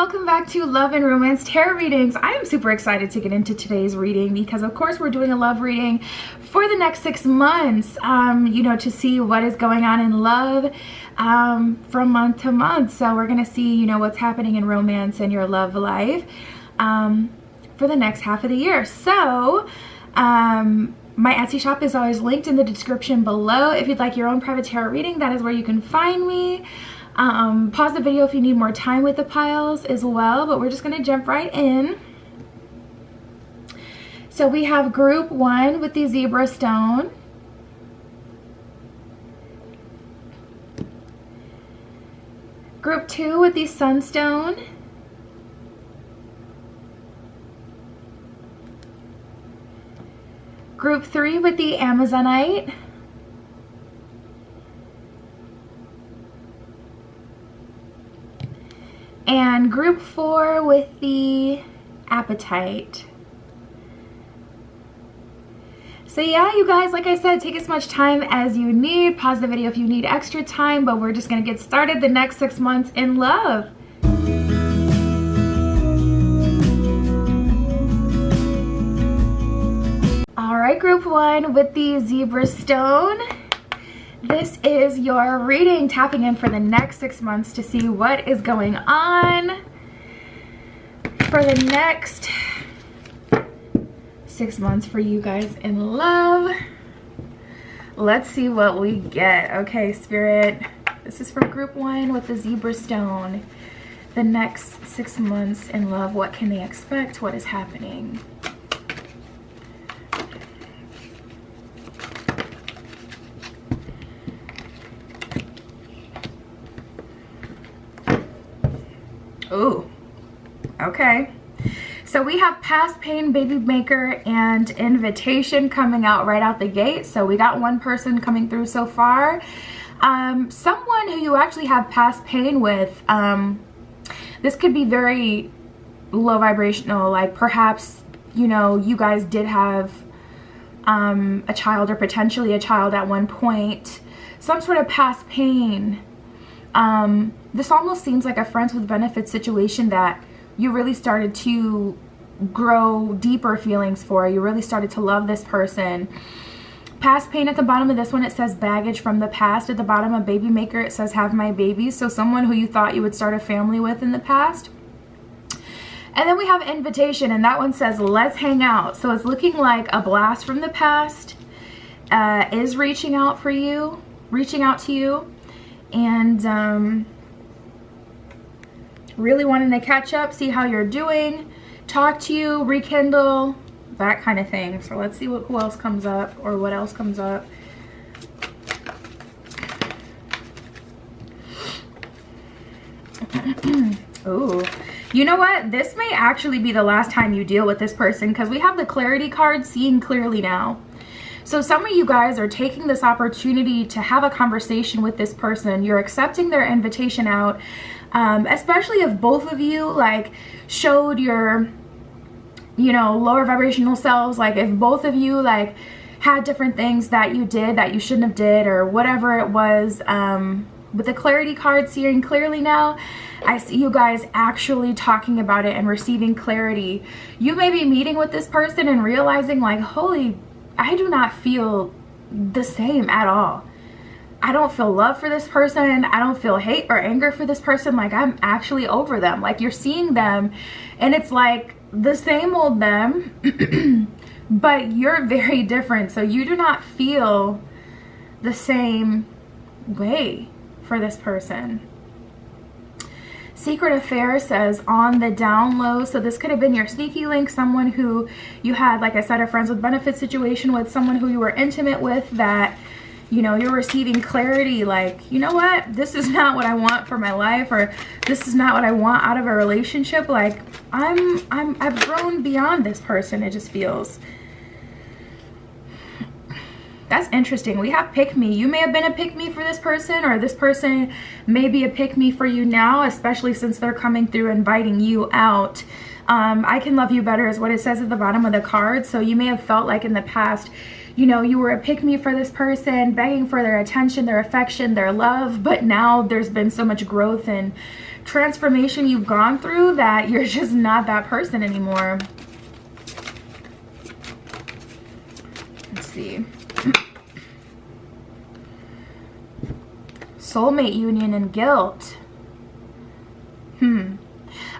welcome back to Love and Romance Tarot Readings. I am super excited to get into today's reading because of course we're doing a love reading for the next 6 months, to see what is going on in love from month to month. So we're going to see, what's happening in romance and your love life for the next half of the year. So, my Etsy shop is always linked in the description below. If you'd like your own private tarot reading, that is where you can find me. Pause the video if you need more time with the piles as well, but we're just going to jump right in. So we have group 1 with the zebra stone. Group 2 with the sunstone. Group 3 with the amazonite. And group 4 with the apatite. So yeah, you guys, like I said, take as much time as you need. Pause the video if you need extra time, but we're just gonna get started the next 6 months in love. All right, group 1 with the zebra stone. This is your reading, tapping in for the next 6 months to see what is going on for the next 6 months for you guys in love. Let's see what we get. Okay, Spirit, this is for group 1 with the zebra stone. The next 6 months in love, what can they expect? What is happening? Ooh, okay. So we have past pain, baby maker, and invitation coming out right out the gate. So we got one person coming through so far. Someone who you actually have past pain with. This could be very low vibrational, like perhaps, you guys did have a child or potentially a child at one point. Some sort of past pain. This almost seems like a friends with benefits situation that you really started to grow deeper feelings for. You really started to love this person. Past pain at the bottom of this one, it says baggage from the past. At the bottom of baby maker, it says have my babies. So someone who you thought you would start a family with in the past. And then we have invitation, and that one says let's hang out. So it's looking like a blast from the past is reaching out to you. And really wanting to catch up, see how you're doing, talk to you, rekindle, that kind of thing. So let's see who else comes up, or what else comes up. Ooh, you know what? This may actually be the last time you deal with this person, because we have the clarity card, seeing clearly now. So some of you guys are taking this opportunity to have a conversation with this person. You're accepting their invitation out, especially if both of you like showed your, lower vibrational selves. Like if both of you like had different things that you did that you shouldn't have did, or whatever it was. With the clarity card, seeing clearly now, I see you guys actually talking about it and receiving clarity. You may be meeting with this person and realizing like, holy, I do not feel the same at all. I don't feel love for this person. I don't feel hate or anger for this person. Like I'm actually over them. Like you're seeing them and it's like the same old them, but you're very different. So you do not feel the same way for this person. Secret affair says on the down low. So this could have been your sneaky link, someone who you had, like I said, a friends with benefits situation with, someone who you were intimate with that, you're receiving clarity like, you know what, this is not what I want for my life, or this is not what I want out of a relationship. Like I've grown beyond this person, it just feels. That's interesting. We have pick me. You may have been a pick me for this person, or this person may be a pick me for you now, especially since they're coming through inviting you out. I can love you better is what it says at the bottom of the card. So you may have felt like in the past you know, you were a pick-me for this person, begging for their attention, their affection, their love, but now there's been so much growth and transformation you've gone through that you're just not that person anymore. Let's see. Soulmate union and guilt.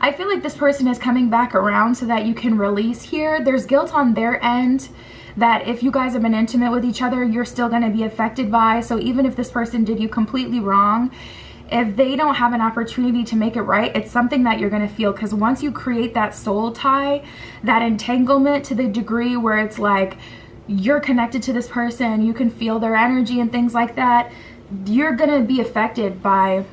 I feel like this person is coming back around so that you can release here. There's guilt on their end that if you guys have been intimate with each other, you're still going to be affected by. So even if this person did you completely wrong, if they don't have an opportunity to make it right, it's something that you're going to feel. Because once you create that soul tie, that entanglement to the degree where it's like you're connected to this person, you can feel their energy and things like that, you're going to be affected by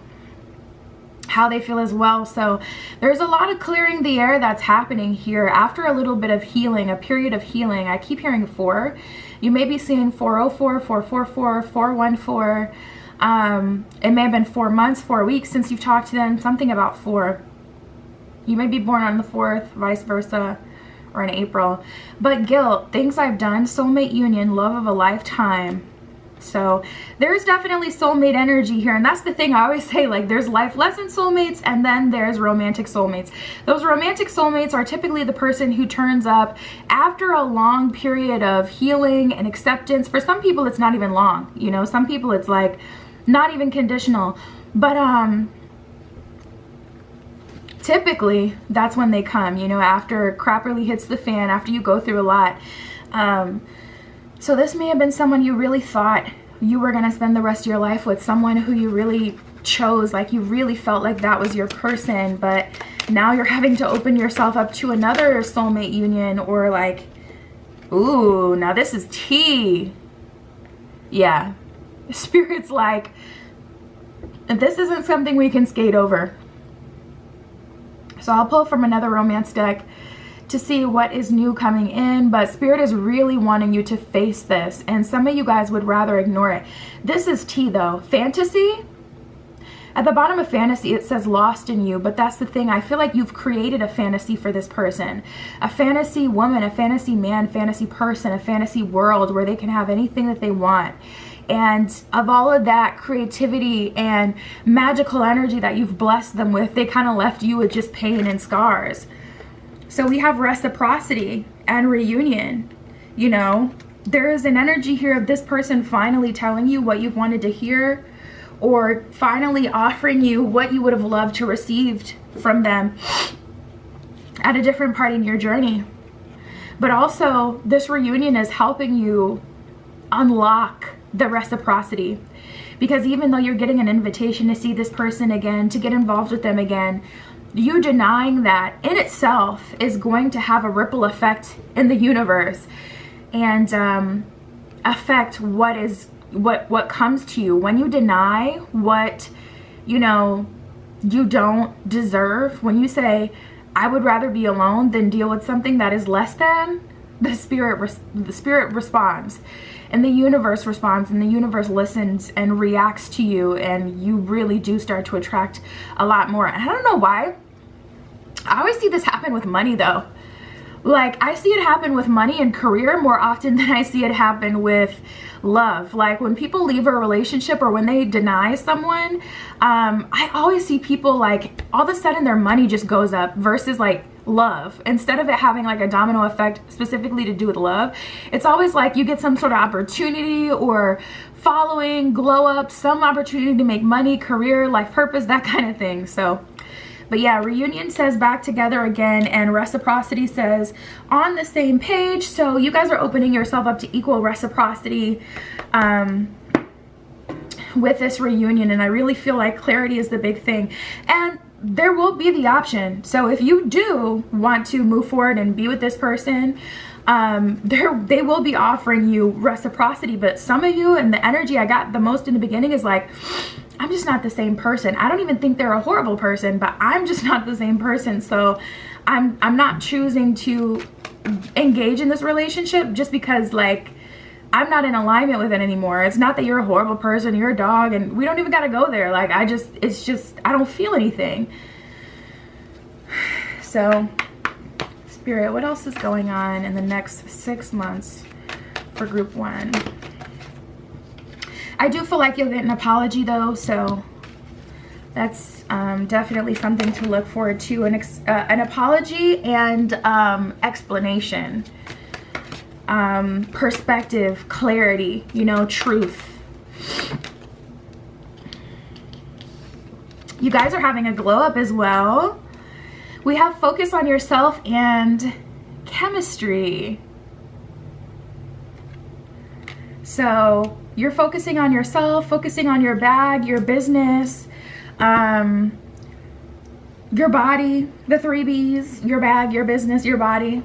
how they feel as well. So there's a lot of clearing the air that's happening here after a little bit of healing, a period of healing. I keep hearing 4. You may be seeing 404, 444, 414. It may have been 4 months, 4 weeks since you've talked to them, something about 4. You may be born on the 4th, vice versa, or in April. But guilt, things I've done, soulmate union, love of a lifetime. So there's definitely soulmate energy here. And that's the thing I always say, like there's life lesson soulmates and then there's romantic soulmates. Those romantic soulmates are typically the person who turns up after a long period of healing and acceptance. For some people, it's not even long. You know, some people it's like not even conditional. But typically that's when they come, you know, after crap really hits the fan, after you go through a lot. So this may have been someone you really thought you were going to spend the rest of your life with, someone who you really chose, like you really felt like that was your person, but now you're having to open yourself up to another soulmate union, or like, ooh, now this is tea. Yeah. Spirit's like, this isn't something we can skate over. So I'll pull from another romance deck to see what is new coming in, but Spirit is really wanting you to face this, and some of you guys would rather ignore it. This is tea though. Fantasy, at the bottom of fantasy it says lost in you, but that's the thing, I feel like you've created a fantasy for this person, a fantasy woman, a fantasy man, fantasy person, a fantasy world where they can have anything that they want. And of all of that creativity and magical energy that you've blessed them with, they kind of left you with just pain and scars. So we have reciprocity and reunion. You know, there is an energy here of this person finally telling you what you've wanted to hear, or finally offering you what you would have loved to receive from them at a different part in your journey. But also this reunion is helping you unlock the reciprocity, because even though you're getting an invitation to see this person again, to get involved with them again, you denying that in itself is going to have a ripple effect in the universe and affect what comes to you. When you deny what, you know, you don't deserve, when you say, I would rather be alone than deal with something that is less than, the spirit responds, and the universe responds, and the universe listens and reacts to you, and you really do start to attract a lot more. And I don't know why, I always see this happen with money though. Like I see it happen with money and career more often than I see it happen with love. Like when people leave a relationship or when they deny someone, I always see people like all of a sudden their money just goes up versus like love. Instead of it having like a domino effect specifically to do with love, it's always like you get some sort of opportunity or following, glow up, some opportunity to make money, career, life purpose, that kind of thing. So but yeah, reunion says back together again, and reciprocity says on the same page. So you guys are opening yourself up to equal reciprocity with this reunion, and I really feel like clarity is the big thing. And there will be the option. So if you do want to move forward and be with this person, they will be offering you reciprocity. But some of you, and the energy I got the most in the beginning is like, I'm just not the same person. I don't even think they're a horrible person, but I'm just not the same person. So I'm not choosing to engage in this relationship just because like I'm not in alignment with it anymore. It's not that you're a horrible person, you're a dog, and we don't even got to go there. Like it's just, I don't feel anything. So Spirit, what else is going on in the next 6 months for group 1. I do feel like you'll get an apology though, so that's definitely something to look forward to. An apology and explanation, perspective, clarity, you know, truth. You guys are having a glow up as well. We have focus on yourself and chemistry. So you're focusing on yourself, focusing on your bag, your business, your body, the 3 B's, your bag, your business, your body.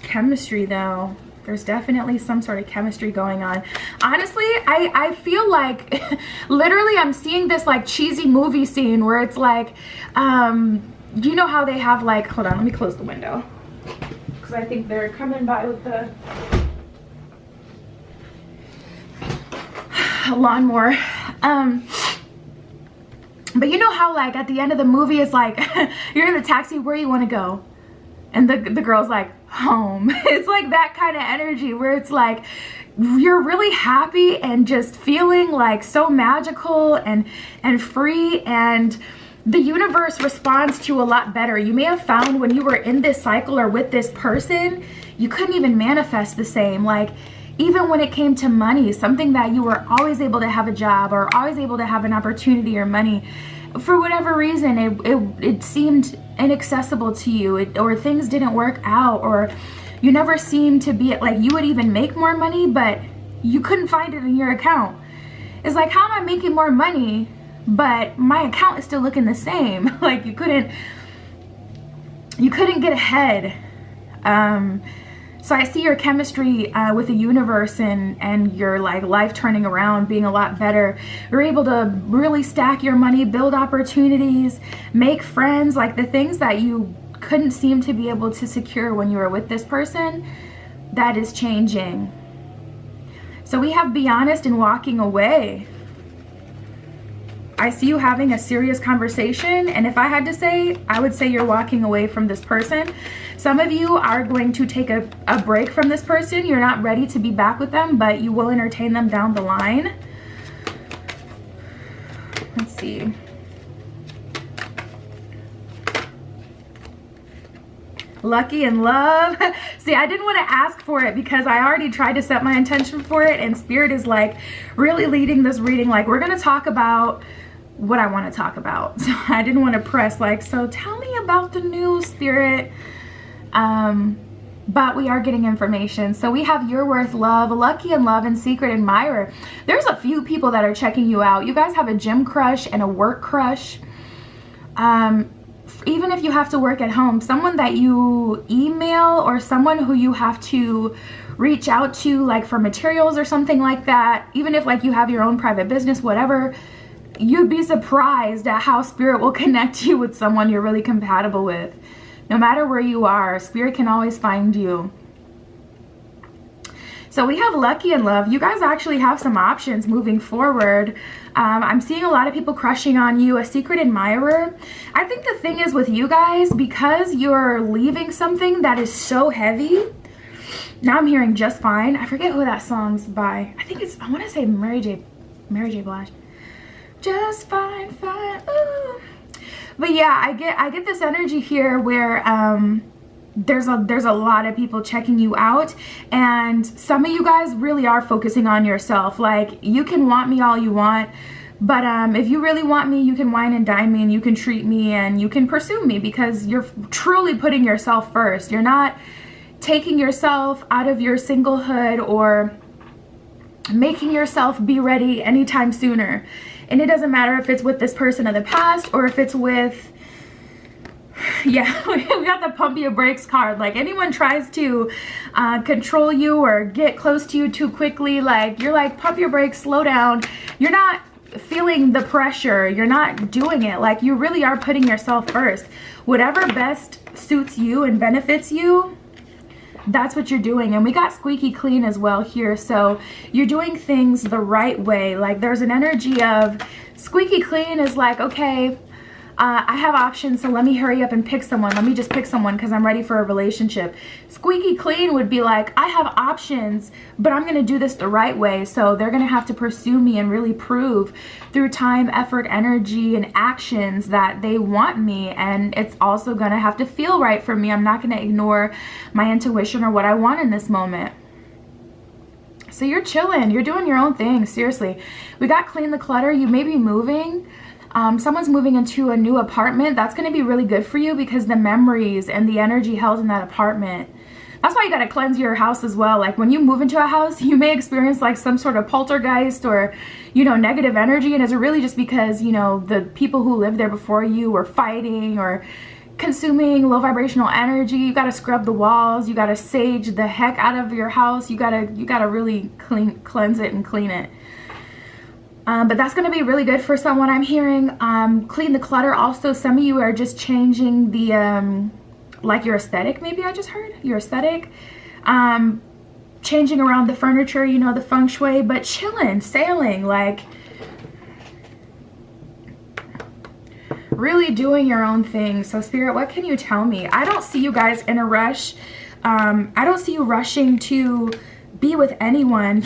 Chemistry though, there's definitely some sort of chemistry going on. Honestly, I feel like literally I'm seeing this like cheesy movie scene where it's like, you know how they have like, hold on, let me close the window, because I think they're coming by with the lawnmower. But you know how like at the end of the movie it's like you're in the taxi, where you want to go, and the girl's like, home. It's like that kind of energy where it's like you're really happy and just feeling like so magical and free, and the universe responds to a lot better. You may have found when you were in this cycle or with this person, you couldn't even manifest the same. Like even when it came to money, something that you were always able to have a job or always able to have an opportunity or money, for whatever reason, it seemed inaccessible to you, or things didn't work out, or you never seemed to be like you would even make more money, but you couldn't find it in your account. It's like, how am I making more money, but my account is still looking the same? Like you couldn't get ahead. So I see your chemistry with the universe and your like life turning around, being a lot better. You're able to really stack your money, build opportunities, make friends, like the things that you couldn't seem to be able to secure when you were with this person, that is changing. So we have be honest and walking away. I see you having a serious conversation, and if I had to say, I would say you're walking away from this person. Some of you are going to take a break from this person. You're not ready to be back with them, but you will entertain them down the line. Let's see. Lucky in love. See, I didn't want to ask for it because I already tried to set my intention for it, and Spirit is like really leading this reading. Like, we're going to talk about what I want to talk about. So I didn't want to press like, so tell me about the news, Spirit. But we are getting information. So we have your worth, love, lucky in love, and secret admirer. There's a few people that are checking you out. You guys have a gym crush and a work crush. Even if you have to work at home, someone that you email or someone who you have to reach out to like for materials or something like that, even if like you have your own private business, whatever, you'd be surprised at how Spirit will connect you with someone you're really compatible with. No matter where you are, Spirit can always find you. So we have lucky in love. You guys actually have some options moving forward. I'm seeing a lot of people crushing on you, a secret admirer. I think the thing is with you guys, because you're leaving something that is so heavy. Now I'm hearing Just Fine. I forget who that song's by. I think it's, I want to say Mary J. Blige. Just fine, fine, ooh. But yeah, I get this energy here where there's a lot of people checking you out, and some of you guys really are focusing on yourself. Like, you can want me all you want, but if you really want me, you can wine and dine me, and you can treat me, and you can pursue me, because you're truly putting yourself first. You're not taking yourself out of your singlehood or making yourself be ready anytime sooner. And it doesn't matter if it's with this person of the past or if it's with, yeah, we got the pump your brakes card. Like, anyone tries to control you or get close to you too quickly, like, you're like, pump your brakes, slow down. You're not feeling the pressure. You're not doing it. Like, you really are putting yourself first. Whatever best suits you and benefits you, that's what you're doing. And we got squeaky clean as well here. So you're doing things the right way. Like, there's an energy of squeaky clean is like, okay, I have options, so let me hurry up and pick someone. Let me just pick someone because I'm ready for a relationship. Squeaky clean would be like, I have options, but I'm going to do this the right way. So they're going to have to pursue me and really prove through time, effort, energy, and actions that they want me. And it's also going to have to feel right for me. I'm not going to ignore my intuition or what I want in this moment. So you're chilling. You're doing your own thing. Seriously. We got clean the clutter. You may be moving. Someone's moving into a new apartment. That's going to be really good for you because the memories and the energy held in that apartment. That's why you got to cleanse your house as well. Like when you move into a house, you may experience like some sort of poltergeist or, you know, negative energy. And it's really just because, you know, the people who lived there before you were fighting or consuming low vibrational energy. You got to scrub the walls. You got to sage the heck out of your house. You got to really cleanse it and clean it. But that's going to be really good for someone, I'm hearing. Clean the clutter. Also, some of you are just changing the, like your aesthetic, maybe I just heard. Your aesthetic. Changing around the furniture, you know, the feng shui, but chilling, sailing, like really doing your own thing. So Spirit, what can you tell me? I don't see you guys in a rush. I don't see you rushing to be with anyone.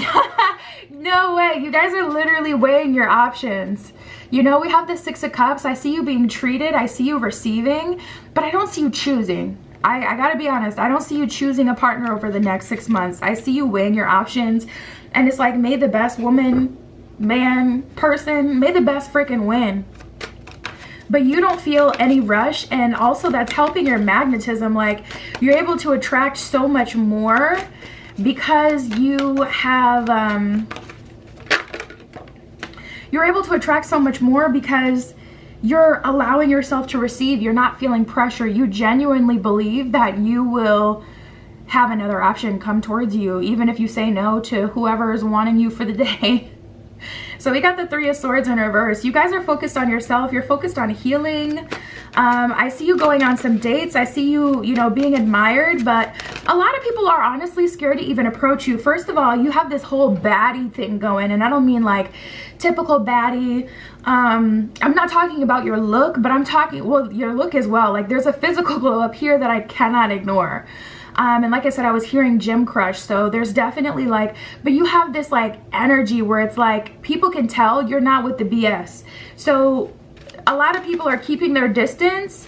No way. You guys are literally weighing your options. You know, we have the Six of Cups. I see you being treated. I see you receiving, but I don't see you choosing. I gotta be honest. I don't see you choosing a partner over the next 6 months. I see you weighing your options, and it's like, may the best woman, man, person, may the best freaking win. But you don't feel any rush, and also that's helping your magnetism. Like you're able to attract so much more because you have you're able to attract so much more because you're allowing yourself to receive. You're not feeling pressure. You genuinely believe that you will have another option come towards you, even if you say no to whoever is wanting you for the day. So we got the Three of Swords in reverse. You guys are focused on yourself. You're focused on healing. I see you going on some dates. I see you, you know, being admired, but a lot of people are honestly scared to even approach you. First of all, you have this whole baddie thing going, and I don't mean like typical baddie. I'm not talking about your look, but I'm talking, well, your look as well. Like there's a physical glow up here that I cannot ignore. And like I said, I was hearing gym crush, so there's definitely like, but you have this like energy where it's like people can tell you're not with the BS. So a lot of people are keeping their distance,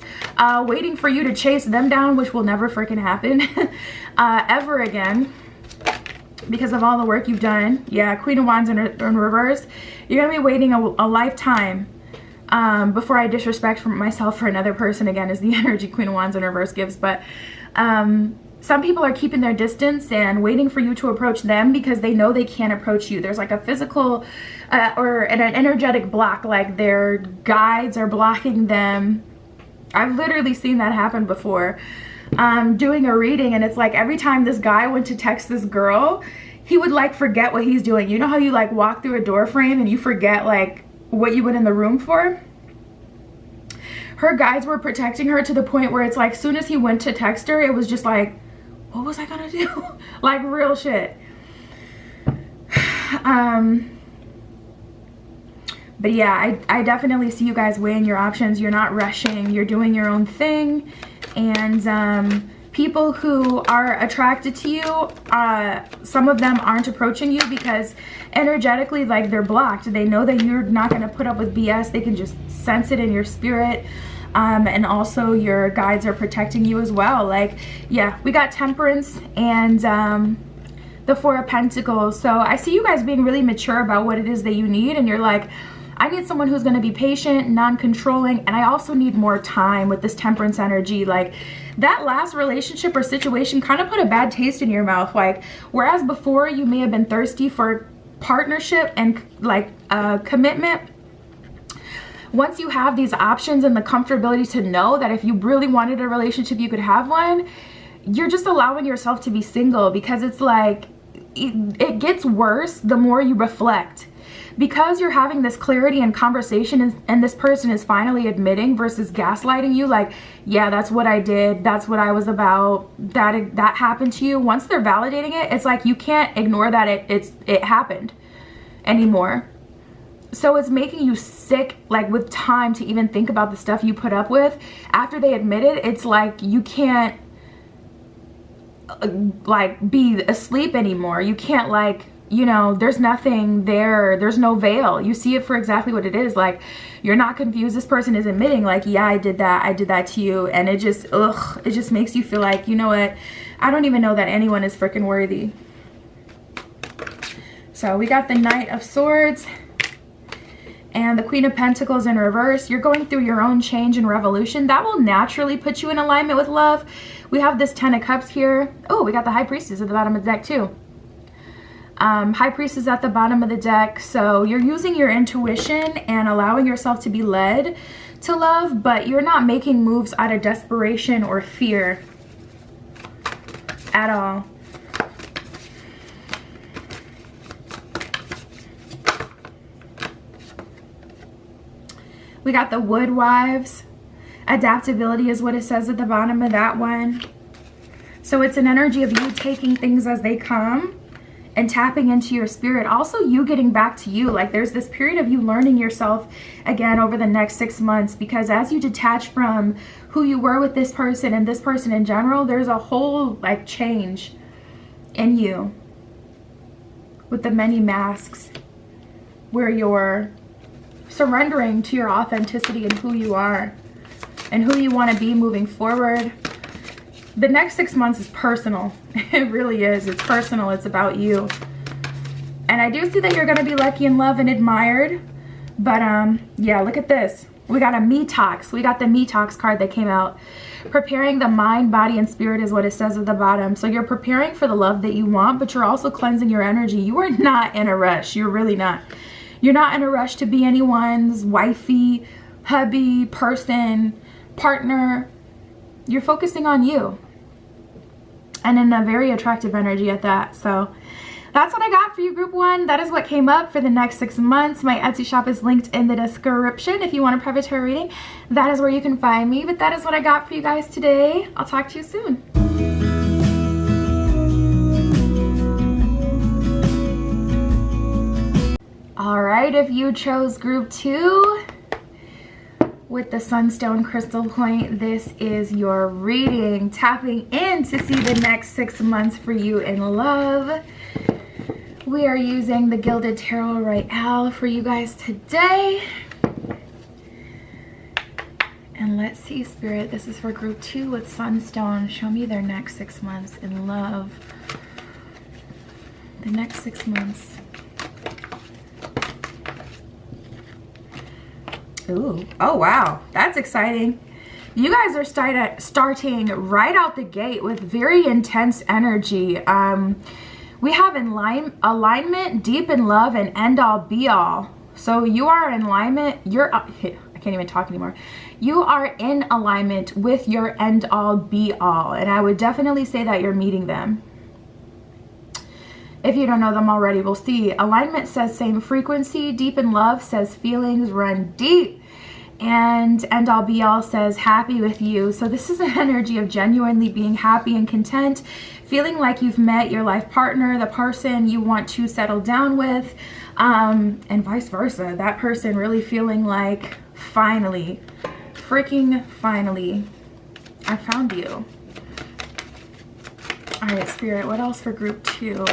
waiting for you to chase them down, which will never freaking happen ever again because of all the work you've done. Yeah, Queen of Wands in reverse. You're gonna be waiting a lifetime before I disrespect myself for another person again, is the energy Queen of Wands in reverse gives. But some people are keeping their distance and waiting for you to approach them because they know they can't approach you. There's like a physical or an energetic block, like their guides are blocking them. I've literally seen that happen before. Doing a reading, and it's like every time this guy went to text this girl, he would like forget what he's doing. You know how you like walk through a door frame and you forget like what you went in the room for? Her guides were protecting her to the point where it's like soon as he went to text her, it was just like, what was I gonna do? Like real shit. But yeah, I definitely see you guys weighing your options. You're not rushing. You're doing your own thing. And people who are attracted to you, some of them aren't approaching you because energetically, like they're blocked. They know that you're not going to put up with BS. They can just sense it in your spirit. And also your guides are protecting you as well. Like, yeah, we got Temperance and the Four of Pentacles. So I see you guys being really mature about what it is that you need. And you're like, I need someone who's going to be patient, non-controlling, and I also need more time with this Temperance energy. Like that last relationship or situation kind of put a bad taste in your mouth. Like, whereas before you may have been thirsty for partnership and like commitment, once you have these options and the comfortability to know that if you really wanted a relationship, you could have one, you're just allowing yourself to be single because it's like, it gets worse the more you reflect. Because you're having this clarity and conversation and this person is finally admitting versus gaslighting you, like, yeah, that's what I did, that's what I was about, that happened to you. Once they're validating it, it's like you can't ignore that it happened anymore. So it's making you sick, like with time to even think about the stuff you put up with. After they admit it, it's like you can't like be asleep anymore. You can't, like, you know, there's nothing there. There's no veil. You see it for exactly what it is. Like, you're not confused. This person is admitting, like, yeah, I did that to you. And it just, ugh, it just makes you feel like, you know what? I don't even know that anyone is freaking worthy. So we got the Knight of Swords and the Queen of Pentacles in reverse. You're going through your own change and revolution. That will naturally put you in alignment with love. We have this 10 of Cups here. Oh, we got the High Priestess at the bottom of the deck too. High Priestess at the bottom of the deck. So you're using your intuition and allowing yourself to be led to love, but you're not making moves out of desperation or fear at all. We got the Wood Wives. Adaptability is what it says at the bottom of that one. So it's an energy of you taking things as they come and tapping into your spirit. Also, you getting back to you. Like, there's this period of you learning yourself again over the next 6 months, because as you detach from who you were with this person and this person in general, there's a whole, like, change in you with the many masks where you're surrendering to your authenticity and who you are and who you want to be moving forward. The next 6 months is personal. It really is. It's personal. It's about you. And I do see that you're going to be lucky in love and admired. But yeah, look at this. We got a Me Talks. We got the Me Talks card that came out. Preparing the mind, body, and spirit is what it says at the bottom. So you're preparing for the love that you want, but you're also cleansing your energy. You are not in a rush. You're really not. You're not in a rush to be anyone's wifey, hubby, person, partner. You're focusing on you. And in a very attractive energy at that. So that's what I got for you, Group 1. That is what came up for the next 6 months. My Etsy shop is linked in the description. If you want a private tarot reading, that is where you can find me. But that is what I got for you guys today. I'll talk to you soon. All right, if you chose Group 2 with the Sunstone Crystal Point, this is your reading. Tapping in to see the next 6 months for you in love. We are using the Gilded Tarot Royale for you guys today. And let's see, Spirit, this is for Group 2 with Sunstone. Show me their next 6 months in love. The next 6 months. Ooh, oh wow, that's exciting. You guys are starting right out the gate with very intense energy. We have alignment, deep in love, and end all be all. So you are in alignment. I can't even talk anymore. You are in alignment with your end all be all, and I would definitely say that you're meeting them. If you don't know them already, we'll see. Alignment says same frequency. Deep in love says feelings run deep. And end all be all says happy with you. So this is an energy of genuinely being happy and content, feeling like you've met your life partner, the person you want to settle down with, and vice versa. That person really feeling like, finally, freaking finally, I found you. All right, Spirit, what else for Group 2?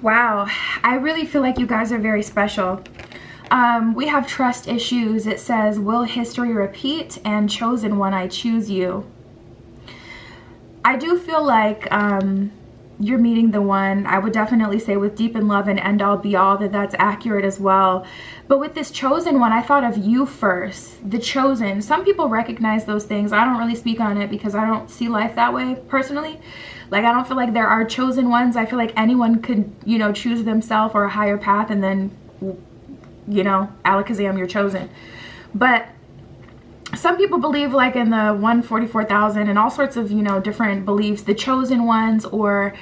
Wow, I really feel like you guys are very special. We have trust issues. It says, will history repeat? And chosen one, I choose you. I do feel like you're meeting the one. I would definitely say with deep in love and end all be all that's accurate as well. But with this chosen one, I thought of you first. The chosen. Some people recognize those things. I don't really speak on it because I don't see life that way personally. Like, I don't feel like there are chosen ones. I feel like anyone could, you know, choose themselves or a higher path and then, you know, alakazam, you're chosen. But some people believe like in the 144,000 and all sorts of, you know, different beliefs, the chosen ones, or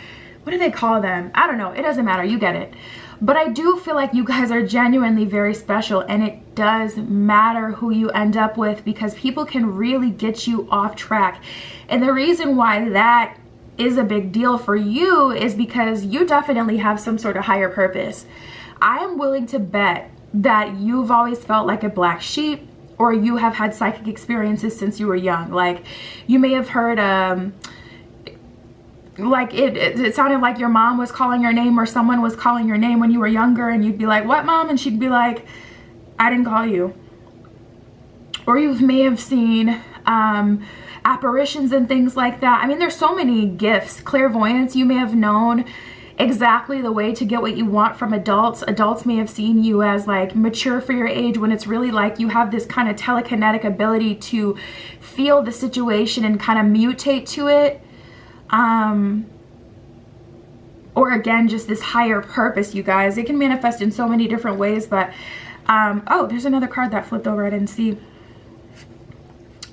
what do they call them? I don't know. It doesn't matter. You get it. But I do feel like you guys are genuinely very special, and it does matter who you end up with, because people can really get you off track. And the reason why that is a big deal for you is because you definitely have some sort of higher purpose. I am willing to bet that you've always felt like a black sheep, or you have had psychic experiences since you were young. Like, you may have heard like it sounded like your mom was calling your name, or someone was calling your name when you were younger, and you'd be like, "What, mom?" And she'd be like, "I didn't call you." Or you may have seen apparitions and things like that. I mean, there's so many gifts. Clairvoyance, you may have known exactly the way to get what you want from adults. Adults may have seen you as like mature for your age, when it's really like you have this kind of telekinetic ability to feel the situation and kind of mutate to it. Or again, just this higher purpose, you guys. It can manifest in so many different ways, but oh, there's another card that flipped over I didn't see.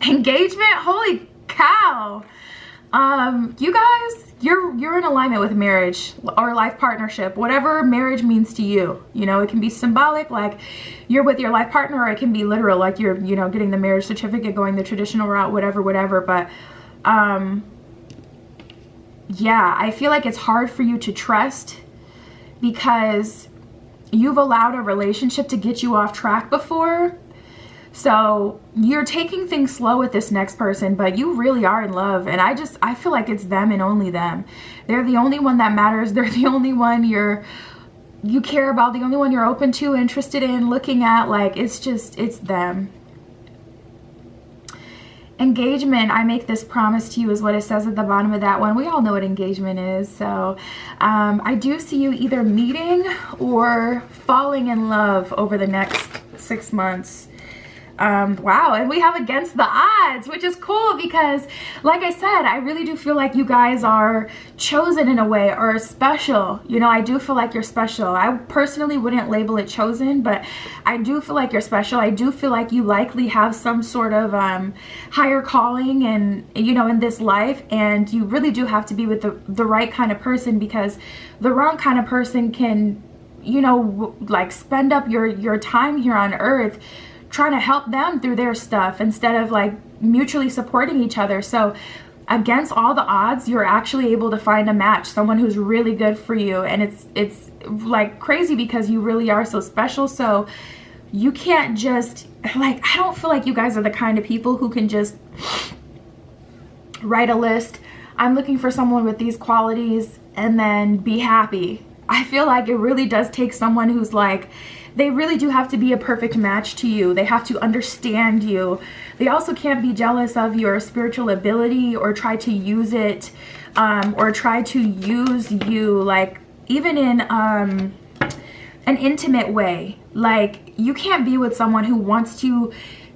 Engagement, holy cow. You guys, you're in alignment with marriage or life partnership, whatever marriage means to you. You know, it can be symbolic, like you're with your life partner, or it can be literal, like you're, you know, getting the marriage certificate, going the traditional route, whatever. But yeah, I feel like it's hard for you to trust, because you've allowed a relationship to get you off track before. So you're taking things slow with this next person, but you really are in love. And I feel like it's them and only them. They're the only one that matters. They're the only one you care about, the only one you're open to, interested in, looking at. Like, it's them. Engagement, I make this promise to you, is what it says at the bottom of that one. We all know what engagement is. So I do see you either meeting or falling in love over the next 6 months. Wow, and we have against the odds, which is cool, because like I said, I really do feel like you guys are chosen in a way, or special. You know, I do feel like you're special. I personally wouldn't label it chosen, but I do feel like you're special. I do feel like you likely have some sort of higher calling, and you know, in this life, and you really do have to be with the right kind of person, because the wrong kind of person can, you know, like spend up your time here on earth trying to help them through their stuff instead of like mutually supporting each other. So against all the odds, you're actually able to find a match, someone who's really good for you. And it's like crazy, because you really are so special. So you can't just, like, I don't feel like you guys are the kind of people who can just write a list, I'm looking for someone with these qualities, and then be happy. I feel like it really does take someone who's like, they really do have to be a perfect match to you. They have to understand you. They also can't be jealous of your spiritual ability, or try to use it, or try to use you, like, even in an intimate way. Like, you can't be with someone who wants to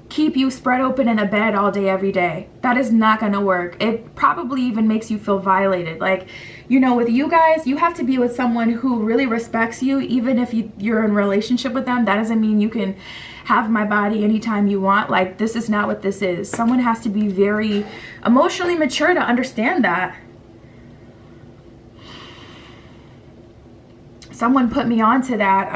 keep you spread open in a bed all day, every day. That is not gonna work. It probably even makes you feel violated. Like, you know, with you guys, you have to be with someone who really respects you. Even if you're in a relationship with them, that doesn't mean you can have my body anytime you want. Like, this is not what this is. Someone has to be very emotionally mature to understand that. Someone put me onto that.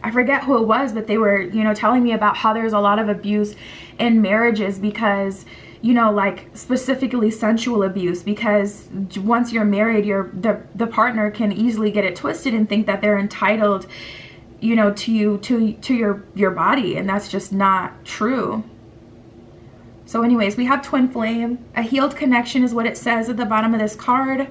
I forget who it was, but they were, you know, telling me about how there's a lot of abuse in marriages, because, you know, like specifically sensual abuse, because once you're married, the partner can easily get it twisted and think that they're entitled, you know, to your body, and that's just not true. So anyways, we have twin flame. A healed connection is what it says at the bottom of this card.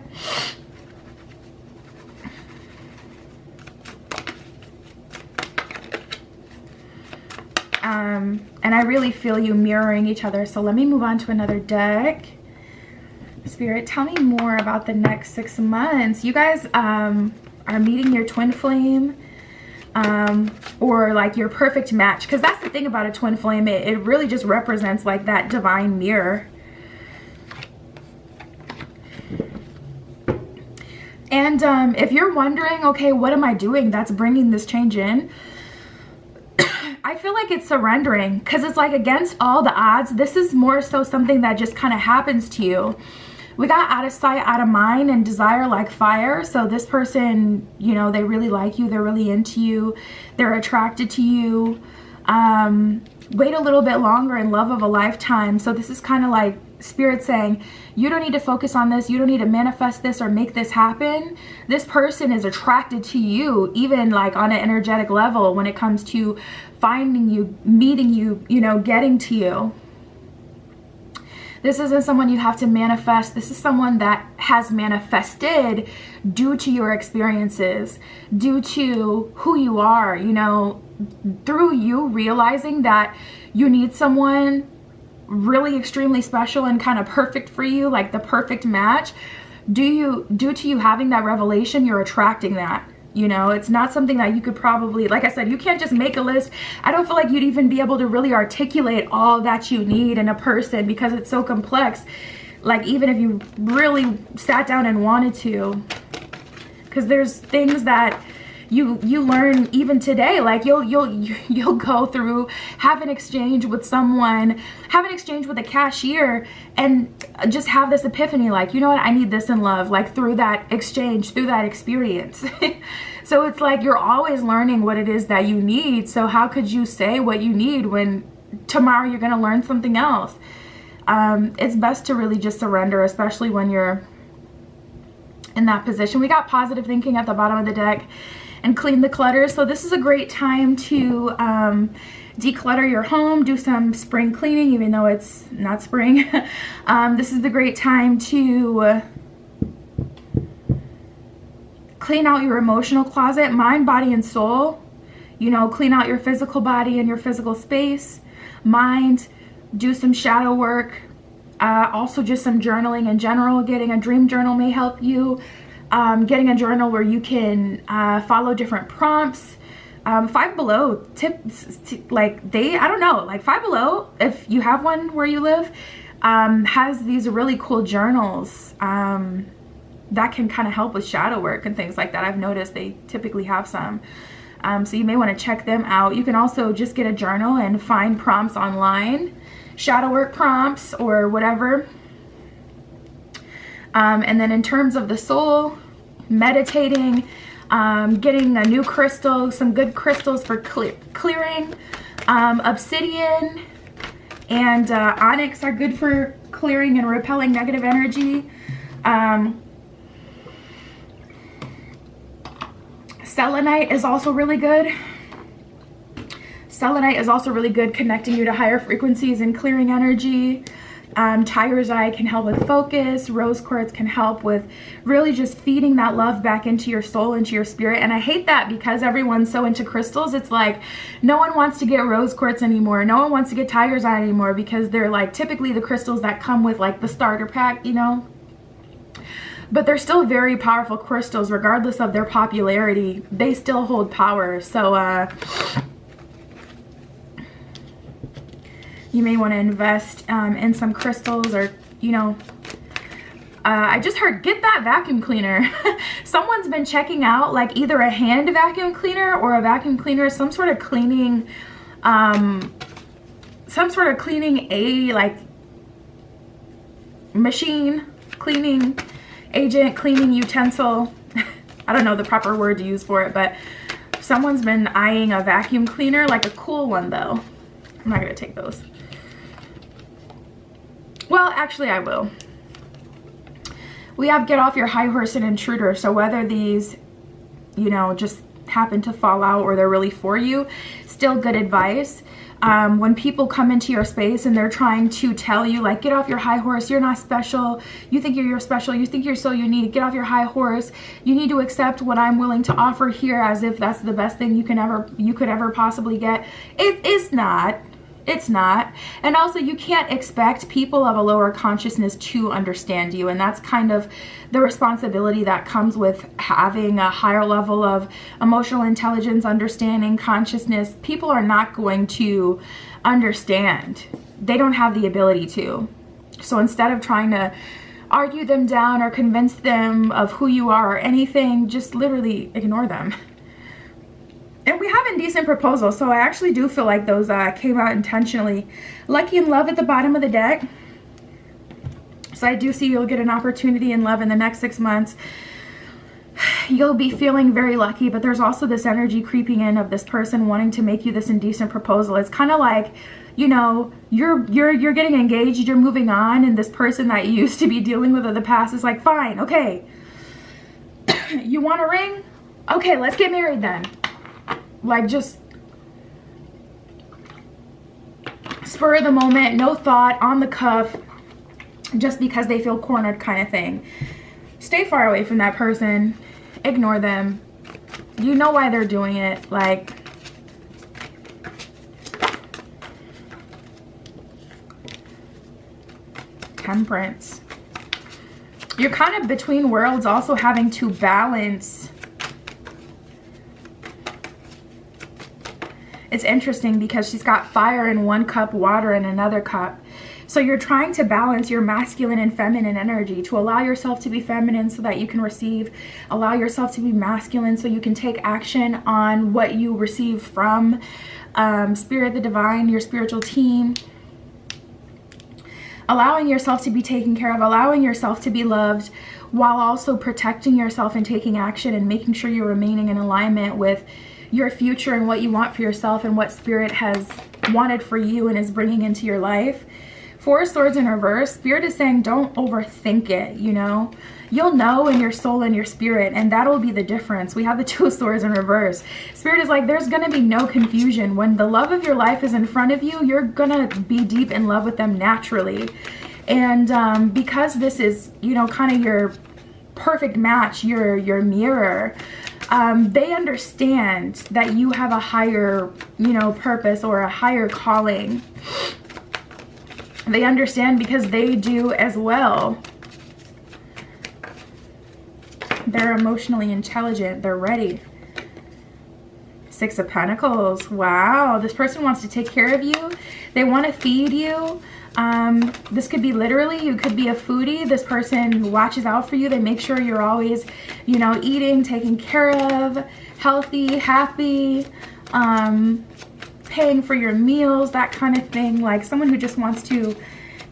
And I really feel you mirroring each other. So let me move on to another deck. Spirit, tell me more about the next 6 months. You guys are meeting your twin flame, or like your perfect match. Because that's the thing about a twin flame. It really just represents like that divine mirror. And if you're wondering, okay, what am I doing that's bringing this change in? I feel like it's surrendering, because it's like against all the odds. This is more so something that just kind of happens to you. We got out of sight, out of mind, and desire like fire. So this person, you know, they really like you. They're really into you. They're attracted to you. Wait a little bit longer in love of a lifetime. So this is kind of like Spirit saying, you don't need to focus on this. You don't need to manifest this or make this happen. This person is attracted to you, even like on an energetic level when it comes to finding you, meeting you, you know, getting to you. This isn't someone you have to manifest. This is someone that has manifested due to your experiences, due to who you are, you know, through you realizing that you need someone really extremely special and kind of perfect for you, like the perfect match. Due to you having that revelation, you're attracting that. You know, it's not something that you could probably, like I said, you can't just make a list. I don't feel like you'd even be able to really articulate all that you need in a person because it's so complex. Like even if you really sat down and wanted to, because there's things that you learn even today. Like you'll go through, have an exchange with someone, have an exchange with a cashier, and just have this epiphany, like, you know what, I need this in love, like through that exchange, through that experience. So it's like you're always learning what it is that you need. So how could you say what you need when tomorrow you're going to learn something else? It's best to really just surrender, especially when you're in that position. We got positive thinking at the bottom of the deck and clean the clutter. So this is a great time to declutter your home, do some spring cleaning, even though it's not spring. This is the great time to clean out your emotional closet, mind, body, and soul. You know, clean out your physical body and your physical space, mind, do some shadow work. Also just some journaling in general. Getting a dream journal may help you. Getting a journal where you can follow different prompts. Five Below tips, like I don't know, like Five Below, if you have one where you live, has these really cool journals that can kind of help with shadow work and things like that. I've noticed they typically have some. So you may want to check them out. You can also just get a journal and find prompts online, shadow work prompts or whatever. And then in terms of the soul, meditating, getting a new crystal, some good crystals for clearing. Obsidian and onyx are good for clearing and repelling negative energy. Selenite is also really good. Selenite is also really good connecting you to higher frequencies and clearing energy. Tiger's Eye can help with focus. Rose quartz can help with really just feeding that love back into your soul, into your spirit. And I hate that because everyone's so into crystals. It's like no one wants to get rose quartz anymore. No one wants to get Tiger's Eye anymore because they're like typically the crystals that come with like the starter pack, you know. But they're still very powerful crystals regardless of their popularity. They still hold power. So you may want to invest in some crystals, or, you know, I just heard, get that vacuum cleaner. Someone's been checking out like either a hand vacuum cleaner or a vacuum cleaner, some sort of cleaning a like machine, cleaning agent, cleaning utensil. I don't know the proper word to use for it, but someone's been eyeing a vacuum cleaner, like a cool one though. I'm not gonna take those. Well, actually I will. We have Get Off Your High Horse and Intruder. So whether these, you know, just happen to fall out or they're really for you, still good advice. When people come into your space and they're trying to tell you like, get off your high horse, you're not special, you think you're special, you think you're so unique, get off your high horse, you need to accept what I'm willing to offer here, as if that's the best thing you could ever possibly get. It is not. It's not. And also you can't expect people of a lower consciousness to understand you, and that's kind of the responsibility that comes with having a higher level of emotional intelligence, understanding, consciousness. People are not going to understand. They don't have the ability to. So instead of trying to argue them down or convince them of who you are or anything, just literally ignore them. And we have Indecent Proposal, so I actually do feel like those came out intentionally. Lucky in Love at the bottom of the deck. So I do see you'll get an opportunity in love in the next 6 months. You'll be feeling very lucky, but there's also this energy creeping in of this person wanting to make you this indecent proposal. It's kind of like, you know, you're getting engaged, you're moving on, and this person that you used to be dealing with in the past is like, fine, okay, you want a ring? Okay, let's get married then. Like, just spur of the moment, no thought, on the cuff, just because they feel cornered kind of thing. Stay far away from that person. Ignore them. You know why they're doing it. Like, Temperance. You're kind of between worlds, also having to balance. It's interesting because she's got fire in one cup, water in another cup. So you're trying to balance your masculine and feminine energy, to allow yourself to be feminine so that you can receive, allow yourself to be masculine so you can take action on what you receive from Spirit, the Divine, your spiritual team. Allowing yourself to be taken care of, allowing yourself to be loved, while also protecting yourself and taking action and making sure you're remaining in alignment with your future and what you want for yourself and what Spirit has wanted for you and is bringing into your life. Four of Swords in reverse. Spirit is saying don't overthink it, you know. You'll know in your soul and your spirit, and that'll be the difference. We have the Two of Swords in reverse. Spirit is like, there's going to be no confusion. When the love of your life is in front of you, you're going to be deep in love with them naturally. And because this is, you know, kind of your perfect match, your mirror, they understand that you have a higher, you know, purpose or a higher calling. They understand because they do as well. They're emotionally intelligent. They're ready. Six of Pentacles. Wow. This person wants to take care of you. They want to feed you. This could be literally, you could be a foodie. This person watches out for you. They make sure you're always, you know, eating, taken care of, healthy, happy, paying for your meals, that kind of thing. Like someone who just wants to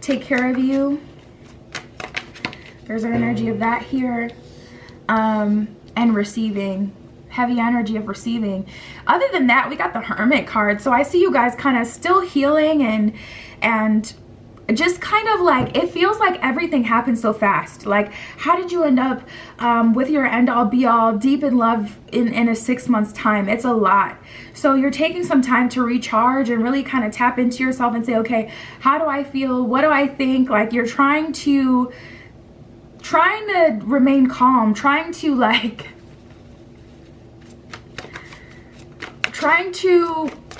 take care of you. There's an energy of that here. And receiving. Heavy energy of receiving. Other than that, we got the Hermit card. So I see you guys kind of still healing and just kind of like, it feels like everything happened so fast. Like, how did you end up with your end all be all deep in love in a 6 months time? It's a lot. So you're taking some time to recharge and really kind of tap into yourself and say, okay, how do I feel? What do I think? Like, you're trying to remain calm, trying to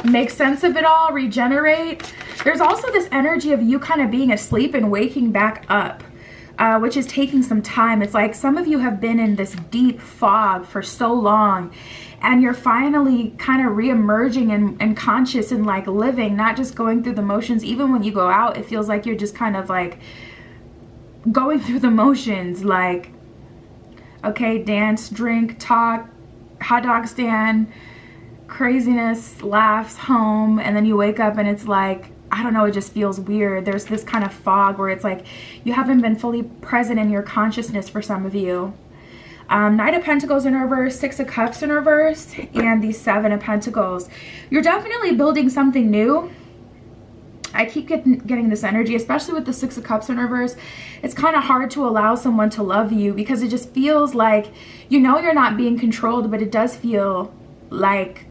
make sense of it all, regenerate. There's also this energy of you kind of being asleep and waking back up, which is taking some time. It's like some of you have been in this deep fog for so long, and you're finally kind of re-emerging and conscious and like living, not just going through the motions. Even when you go out, it feels like you're just kind of like going through the motions, like, okay, dance, drink, talk, hot dog stand, craziness, laughs, home, and then you wake up and it's like, I don't know, it just feels weird. There's this kind of fog where it's like you haven't been fully present in your consciousness for some of you. Knight of Pentacles in reverse, Six of Cups in reverse, and the Seven of Pentacles. You're definitely building something new. I keep getting this energy, especially with the Six of Cups in reverse. It's kind of hard to allow someone to love you because it just feels like, you know, you're not being controlled, but it does feel like,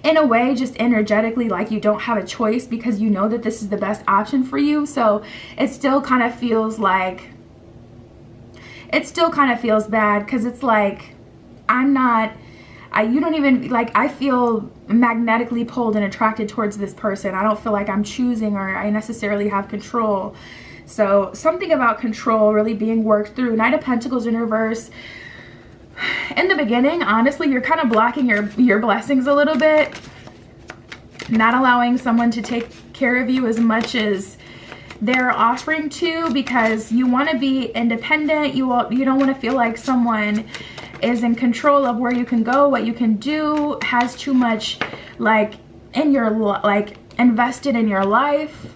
in a way, just energetically, like you don't have a choice because you know that this is the best option for you. So it still kind of feels like, it still kind of feels bad because it's like, you don't even, like, I feel magnetically pulled and attracted towards this person. I don't feel like I'm choosing or I necessarily have control. So something about control really being worked through. Knight of Pentacles in reverse. In the beginning, honestly, you're kind of blocking your blessings a little bit. Not allowing someone to take care of you as much as they're offering to because you want to be independent. You don't want to feel like someone is in control of where you can go, what you can do, has too much like in your invested in your life.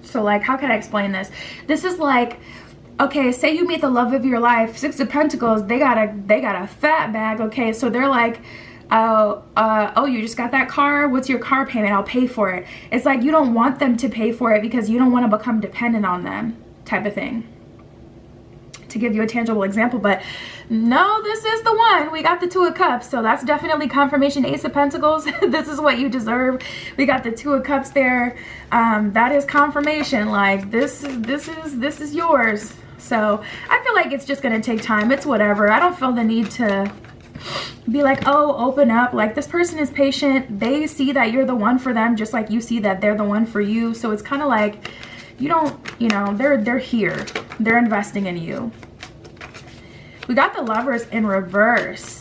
So like, how can I explain this? This is like, okay, say you meet the love of your life, Six of Pentacles, they got a fat bag, okay? So they're like, oh, you just got that car? What's your car payment? I'll pay for it. It's like you don't want them to pay for it because you don't want to become dependent on them, type of thing. To give you a tangible example, but no, this is the one. We got the Two of Cups, so that's definitely confirmation. Ace of Pentacles, this is what you deserve. We got the Two of Cups there. That is confirmation. Like this is yours. So I feel like it's just gonna take time. It's whatever. I don't feel the need to be like, oh, open up. Like, this person is patient. They see that you're the one for them, just like you see that they're the one for you. So it's kind of like, you don't, you know, they're here. They're investing in you. We got the Lovers in reverse.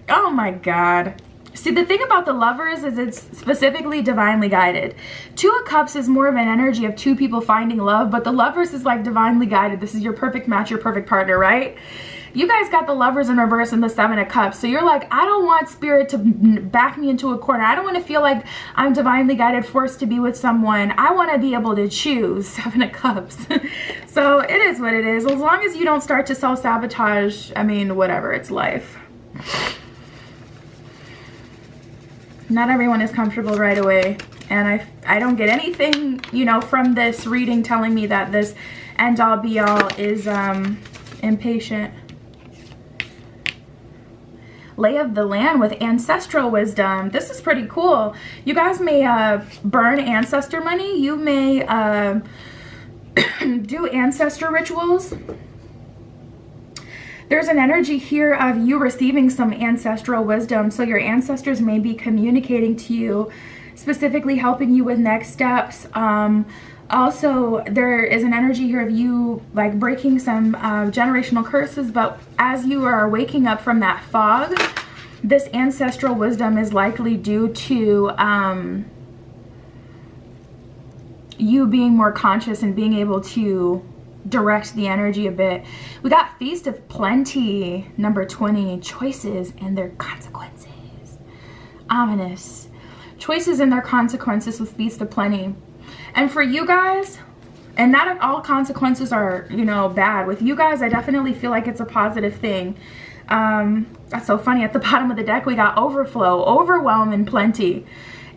Oh my God. See, the thing about the Lovers is it's specifically divinely guided. Two of Cups is more of an energy of two people finding love, but the Lovers is like divinely guided. This is your perfect match, your perfect partner, right? You guys got the Lovers in reverse and the Seven of Cups. So you're like, I don't want spirit to back me into a corner. I don't want to feel like I'm divinely guided, forced to be with someone. I want to be able to choose. Seven of Cups. So it is what it is. As long as you don't start to self-sabotage, I mean, whatever, it's life. Not everyone is comfortable right away, and I don't get anything, you know, from this reading telling me that this end all be all is impatient. Lay of the land with ancestral wisdom. This is pretty cool. You guys may burn ancestor money. You may do ancestor rituals. There's an energy here of you receiving some ancestral wisdom. So your ancestors may be communicating to you, specifically helping you with next steps. Also, there is an energy here of you like breaking some generational curses. But as you are waking up from that fog, this ancestral wisdom is likely due to you being more conscious and being able to direct the energy a bit. We got Feast of Plenty, number 20, choices and their consequences. Ominous. Choices and their consequences with Feast of Plenty. And for you guys, and not all consequences are, you know, bad. With you guys, I definitely feel like it's a positive thing. That's so funny. At the bottom of the deck, we got overflow, overwhelm, and plenty.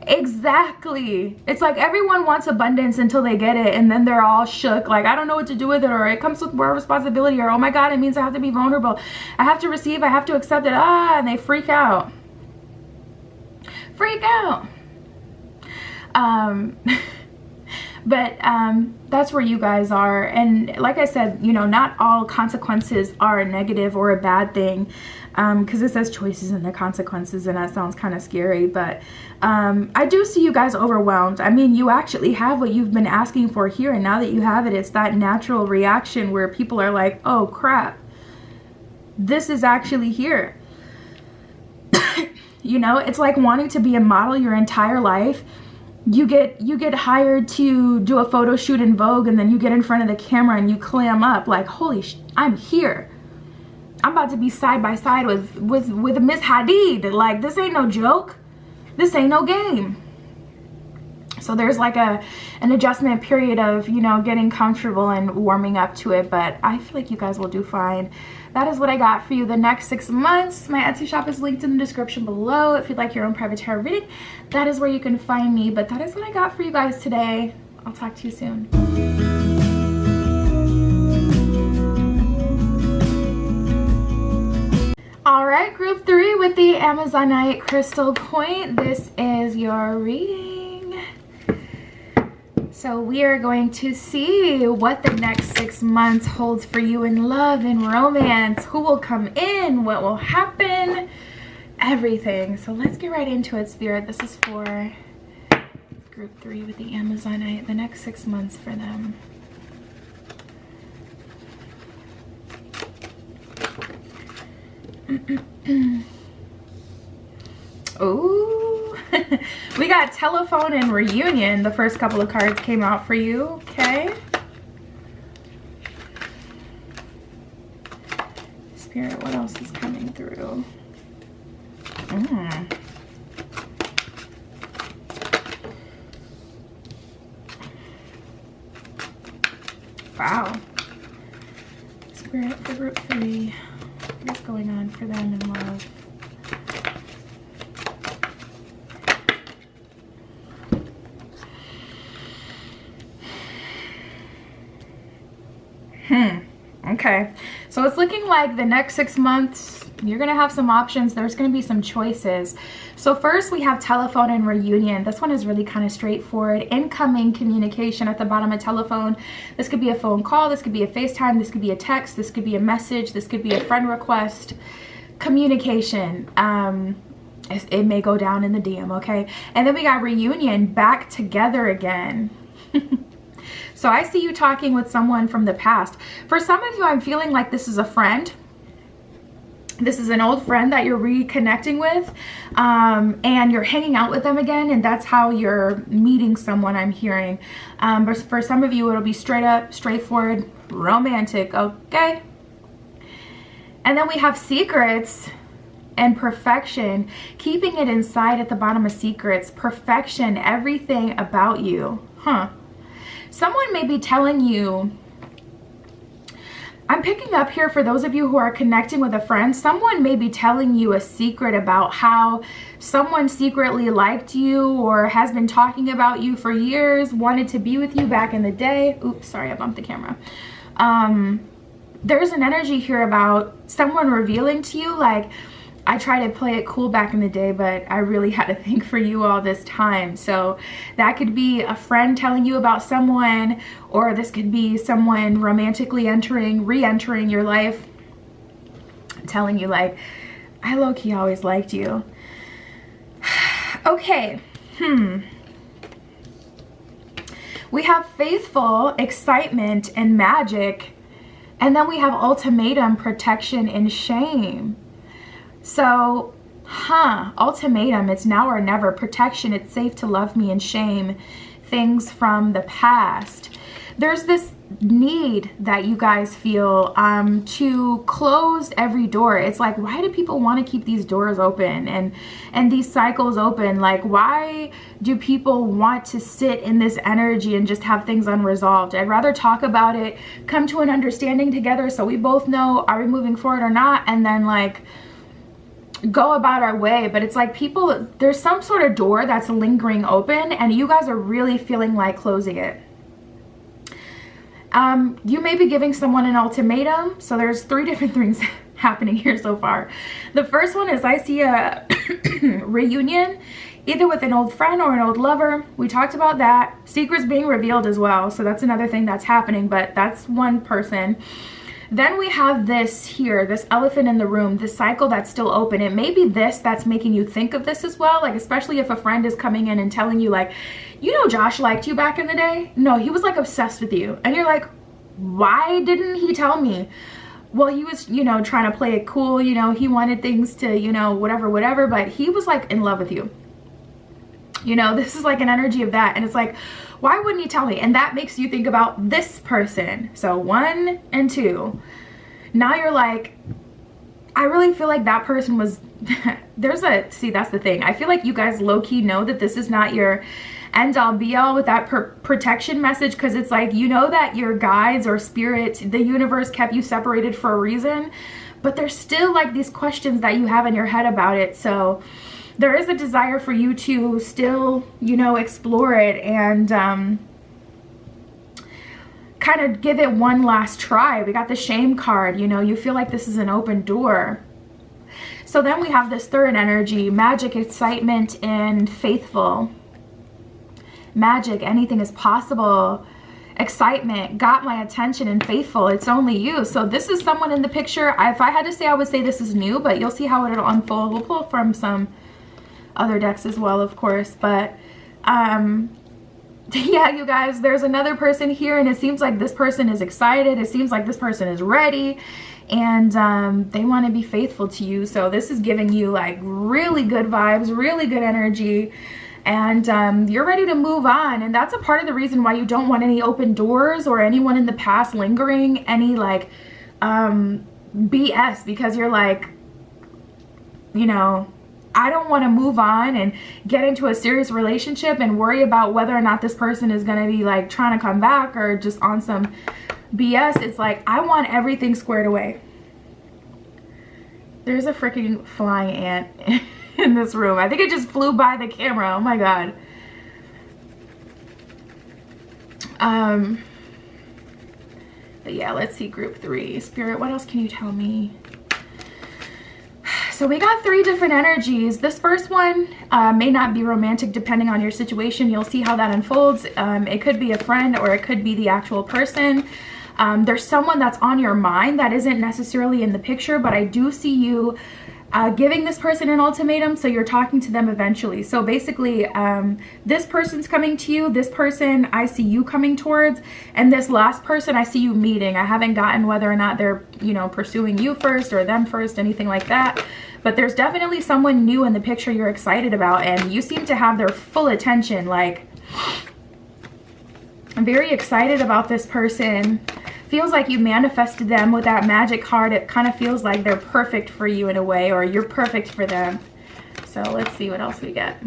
Exactly. It's like everyone wants abundance until they get it, and then they're all shook, like I don't know what to do with it, or it comes with more responsibility, or oh my God, it means I have to be vulnerable, I have to receive, I have to accept it, and they freak out. But that's where you guys are. And like I said, you know, not all consequences are negative or a bad thing, because it says choices and the consequences, and that sounds kind of scary. But I do see you guys overwhelmed. I mean, you actually have what you've been asking for here, and now that you have it, it's that natural reaction where people are like, oh crap, this is actually here. You know, it's like wanting to be a model your entire life. You get hired to do a photo shoot in Vogue, and then you get in front of the camera and you clam up like, holy I'm here. I'm about to be side by side with Miss Hadid. Like, this ain't no joke. This ain't no game. So there's like an adjustment period of, you know, getting comfortable and warming up to it, but I feel like you guys will do fine. That is what I got for you the next 6 months. My Etsy shop is linked in the description below. If you'd like your own private tarot reading, that is where you can find me. But that is what I got for you guys today. I'll talk to you soon. All right, group 3 with the Amazonite crystal point. This is your reading. So we are going to see what the next 6 months holds for you in love and romance. Who will come in? What will happen? Everything. So let's get right into it, Spirit. This is for group 3 with the Amazonite. The next 6 months for them. Ooh, we got telephone and reunion. The first couple of cards came out for you. Okay. Spirit, what else is coming through? Wow. Spirit for group 3. What is going on for them in love? Okay, so it's looking like the next 6 months, you're gonna have some options. There's gonna be some choices. So first we have telephone and reunion. This one is really kind of straightforward. Incoming communication at the bottom of telephone. This could be a phone call, this could be a FaceTime, this could be a text, this could be a message, this could be a friend request. Communication. It may go down in the DM, okay? And then we got reunion, back together again. So I see you talking with someone from the past. For some of you, I'm feeling like this is a friend. This is an old friend that you're reconnecting with, and you're hanging out with them again, and that's how you're meeting someone, I'm hearing. But for some of you, it'll be straight up, straightforward, romantic, okay? And then we have secrets and perfection, keeping it inside at the bottom of secrets, perfection, everything about you, Someone may be telling you, I'm picking up here for those of you who are connecting with a friend, someone may be telling you a secret about how someone secretly liked you or has been talking about you for years, wanted to be with you back in the day. Oops, sorry, I bumped the camera. There's an energy here about someone revealing to you, like, I tried to play it cool back in the day, but I really had to think for you all this time. So that could be a friend telling you about someone, or this could be someone romantically re-entering your life, telling you like, I low-key always liked you. Okay, We have faithful, excitement, and magic. And then we have ultimatum, protection, and shame. So, ultimatum, it's now or never. Protection, it's safe to love me, and shame, things from the past. There's this need that you guys feel to close every door. It's like, why do people want to keep these doors open and these cycles open? Like, why do people want to sit in this energy and just have things unresolved? I'd rather talk about it, come to an understanding together so we both know, are we moving forward or not, and then like go about our way. But it's like people, there's some sort of door that's lingering open and you guys are really feeling like closing it. You may be giving someone an ultimatum. So there's 3 different things happening here so far. The first one is I see a reunion, either with an old friend or an old lover. We talked about that. Secrets being revealed as well. So that's another thing that's happening, but that's one person. Then we have this here, this elephant in the room, this cycle that's still open. It may be this that's making you think of this as well, like especially if a friend is coming in and telling you like, you know, Josh liked you back in the day. No, he was like obsessed with you. And you're like, why didn't he tell me? Well, he was, you know, trying to play it cool. You know, he wanted things to, you know, whatever, but he was like in love with you. You know, this is like an energy of that. And it's like, why wouldn't he tell me? And that makes you think about this person. So 1 and 2. Now you're like, I really feel like that person was, see, that's the thing. I feel like you guys low-key know that this is not your end all be all with that protection message. Cause it's like, you know that your guides or spirit, the universe kept you separated for a reason, but there's still like these questions that you have in your head about it. So there is a desire for you to still, you know, explore it and kind of give it one last try. We got the shame card, you know, you feel like this is an open door. So then we have this third energy, magic, excitement, and faithful. Magic, anything is possible. Excitement, got my attention, and faithful, it's only you. So this is someone in the picture. If I had to say, I would say this is new, but you'll see how it'll unfold. We'll pull from some other decks as well, of course, but yeah, you guys, there's another person here and it seems like this person is excited. It seems like this person is ready and they want to be faithful to you. So this is giving you like really good vibes, really good energy, and you're ready to move on. And that's a part of the reason why you don't want any open doors or anyone in the past lingering, any like BS, because you're like, you know, I don't want to move on and get into a serious relationship and worry about whether or not this person is going to be like trying to come back or just on some BS, it's like, I want everything squared away. There's a freaking flying ant in this room. I think it just flew by the camera. Oh my God. But yeah, let's see group 3. Spirit, what else can you tell me? So we got 3 different energies. This first one may not be romantic depending on your situation. You'll see how that unfolds. It could be a friend or it could be the actual person. There's someone that's on your mind that isn't necessarily in the picture, but I do see you giving this person an ultimatum, so you're talking to them eventually. So basically, this person's coming to you, this person I see you coming towards, and this last person I see you meeting. I haven't gotten whether or not they're, you know, pursuing you first or them first, anything like that. But there's definitely someone new in the picture you're excited about, and you seem to have their full attention. Like, I'm very excited about this person. Feels like you manifested them with that magic card. It kind of feels like they're perfect for you in a way, or you're perfect for them. So let's see what else we get.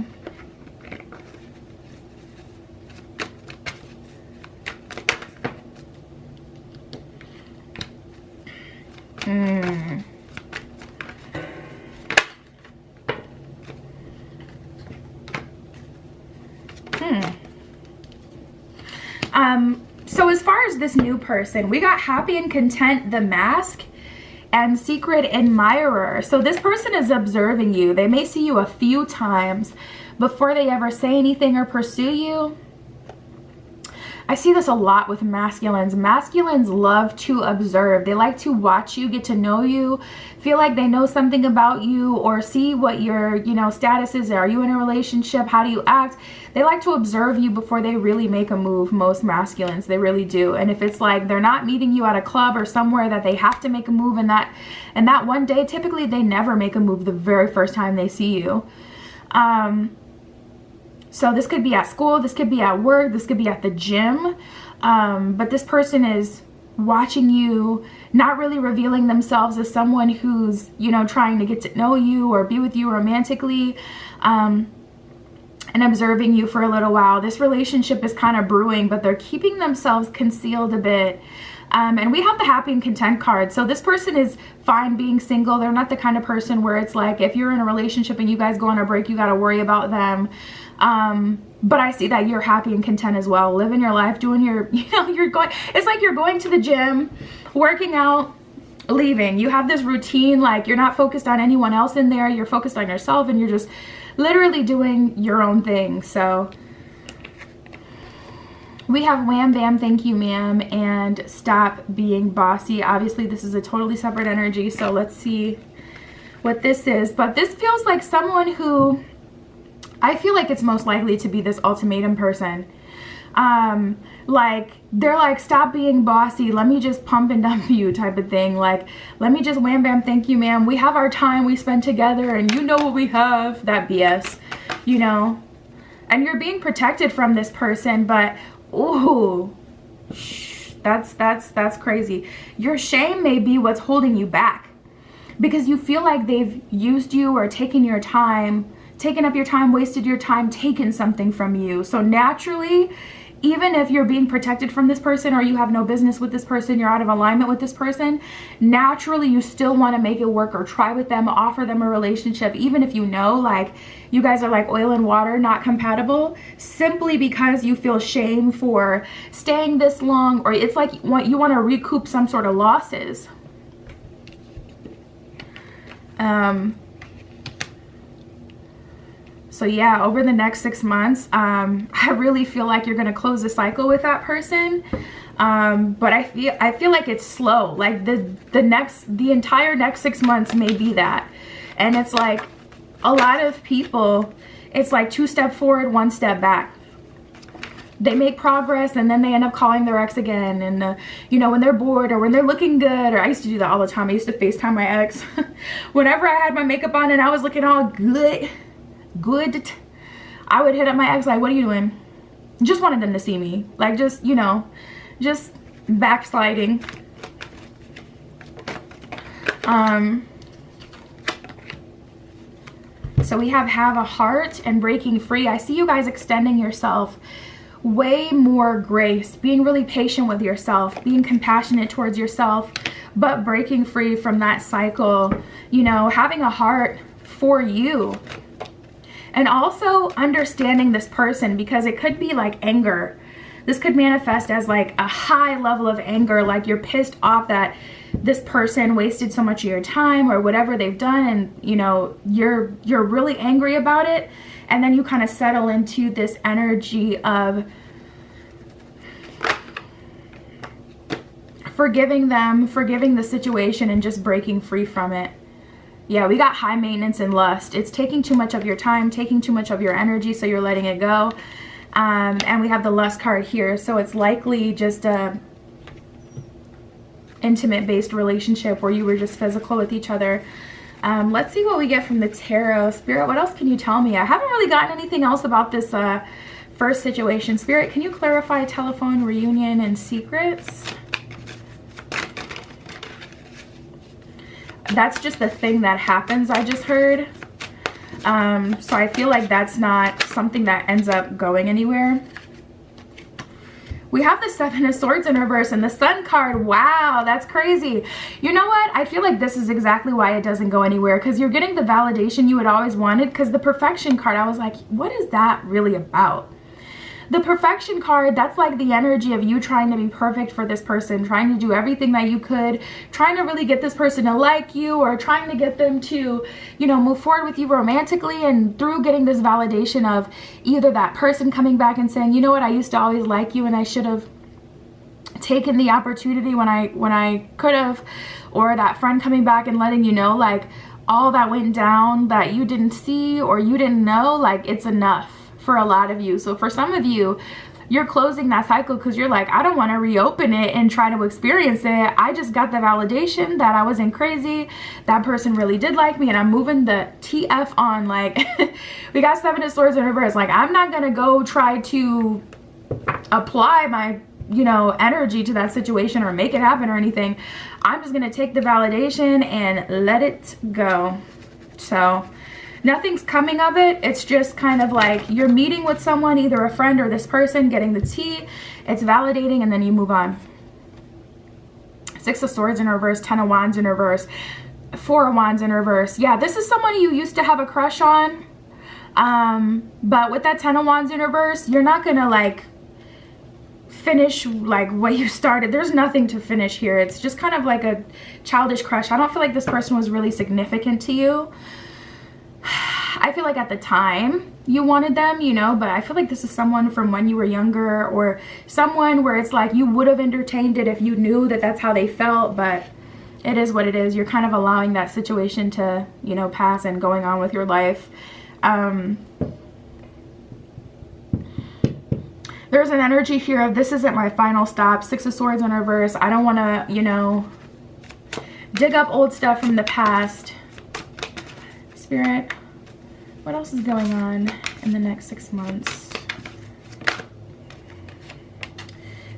So as far as this new person, we got happy and content, the mask, and secret admirer. So this person is observing you. They may see you a few times before they ever say anything or pursue you. I see this a lot with masculines. Masculines love to observe. They like to watch you, get to know you, feel like they know something about you, or see what your, you know, status is. Are you in a relationship? How do you act? They like to observe you before they really make a move. Most masculines, they really do. And if it's like they're not meeting you at a club or somewhere that they have to make a move in that one day, typically they never make a move the very first time they see you. So this could be at school, this could be at work, this could be at the gym, but this person is watching you, not really revealing themselves as someone who's, you know, trying to get to know you or be with you romantically, and observing you for a little while. This relationship is kind of brewing, but they're keeping themselves concealed a bit. And we have the happy and content card. So this person is fine being single. They're not the kind of person where it's like, if you're in a relationship and you guys go on a break, you got to worry about them. But I see that you're happy and content as well, living your life, doing your, you know, it's like you're going to the gym, working out, leaving. You have this routine, like you're not focused on anyone else in there. You're focused on yourself and you're just literally doing your own thing. So we have wham bam, thank you ma'am, and stop being bossy. Obviously this is a totally separate energy, so let's see what this is. But this feels like someone who, I feel like it's most likely to be this ultimatum person. Like they're like, stop being bossy, let me just pump and dump you type of thing. Like, let me just wham bam, thank you ma'am, we have our time we spend together and you know what we have. That BS, you know. And you're being protected from this person, but ooh, that's crazy. Your shame may be what's holding you back, because you feel like they've used you or taken your time, taken up your time, wasted your time, taken something from you. So naturally, even if you're being protected from this person or you have no business with this person, you're out of alignment with this person, naturally you still want to make it work or try with them, offer them a relationship, even if you know like you guys are like oil and water, not compatible, simply because you feel shame for staying this long, or it's like you want to recoup some sort of losses. So yeah, over the next 6 months, I really feel like you're gonna close the cycle with that person. But I feel like it's slow. Like the entire next 6 months may be that. And it's like a lot of people, it's like 2 steps forward, 1 step back. They make progress and then they end up calling their ex again. And you know, when they're bored or when they're looking good, or I used to do that all the time. I used to FaceTime my ex whenever I had my makeup on and I was looking all good, I would hit up my ex like, what are you doing? Just wanted them to see me, like, just, you know, just backsliding. So we have a heart and breaking free. I see you guys extending yourself way more grace, being really patient with yourself, being compassionate towards yourself, but breaking free from that cycle, you know, having a heart for you. And also understanding this person, because it could be like anger. This could manifest as like a high level of anger, like you're pissed off that this person wasted so much of your time or whatever they've done, and you know, you're really angry about it. And then you kind of settle into this energy of forgiving them, forgiving the situation, and just breaking free from it. Yeah, we got high maintenance and lust. It's taking too much of your time, taking too much of your energy, so you're letting it go. And we have the lust card here, so it's likely just a intimate based relationship where you were just physical with each other. Let's see what we get from the tarot. Spirit, what else can you tell me? I haven't really gotten anything else about this first situation. Spirit, can you clarify telephone, reunion, and secrets? That's just the thing that happens, I just heard. So I feel like that's not something that ends up going anywhere. We have the Seven of Swords in reverse and the Sun card. Wow, that's crazy. You know what? I feel like this is exactly why it doesn't go anywhere, because you're getting the validation you had always wanted. Because the Perfection card, I was like, what is that really about? The Perfection card, that's like the energy of you trying to be perfect for this person, trying to do everything that you could, trying to really get this person to like you, or trying to get them to, you know, move forward with you romantically. And through getting this validation of either that person coming back and saying, you know what, I used to always like you and I should have taken the opportunity when I could have, or that friend coming back and letting you know, like, all that went down that you didn't see or you didn't know, like, it's enough for a lot of you. So for some of you, you're closing that cycle because you're like, I don't want to reopen it and try to experience it. I just got the validation that I wasn't crazy. That person really did like me, and I'm moving the TF on. Like, we got Seven of Swords in reverse. Like, I'm not gonna go try to apply my, you know, energy to that situation or make it happen or anything. I'm just gonna take the validation and let it go. So nothing's coming of it. It's just kind of like you're meeting with someone, either a friend or this person, getting the tea. It's validating, and then you move on. Six of Swords in reverse, Ten of Wands in reverse, Four of Wands in reverse. Yeah, this is someone you used to have a crush on. But with that Ten of Wands in reverse, you're not gonna like finish like what you started. There's nothing to finish here. It's just kind of like a childish crush. I don't feel like this person was really significant to you. I feel like at the time you wanted them, you know, but I feel like this is someone from when you were younger, or someone where it's like you would have entertained it if you knew that that's how they felt, but it is what it is. You're kind of allowing that situation to, you know, pass and going on with your life. There's an energy here of this isn't my final stop. Six of Swords in reverse. I don't want to, you know, dig up old stuff from the past. Spirit, what else is going on in the next 6 months?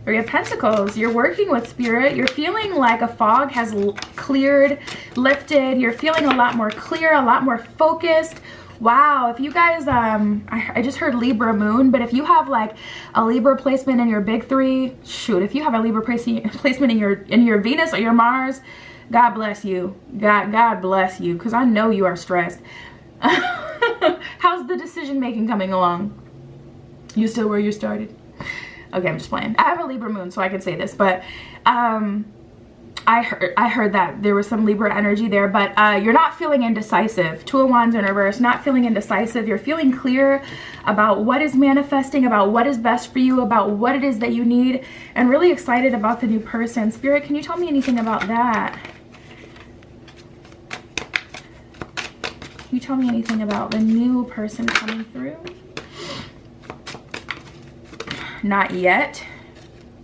Three of Pentacles. You're working with Spirit. You're feeling like a fog has cleared, lifted. You're feeling a lot more clear, a lot more focused. Wow, if you guys, I just heard Libra moon, but if you have like a Libra placement in your big three, shoot, if you have a Libra placement in your Venus or your Mars, God bless you. God bless you, because I know you are stressed. How's the decision making coming along? You still where you started? Okay, I'm just playing. I have a Libra moon, so I can say this, but I heard that there was some Libra energy there, but you're not feeling indecisive. Two of Wands in reverse, not feeling indecisive. You're feeling clear about what is manifesting, about what is best for you, about what it is that you need, and really excited about the new person. Spirit, can you tell me anything about that? Can you tell me anything about the new person coming through? Not yet.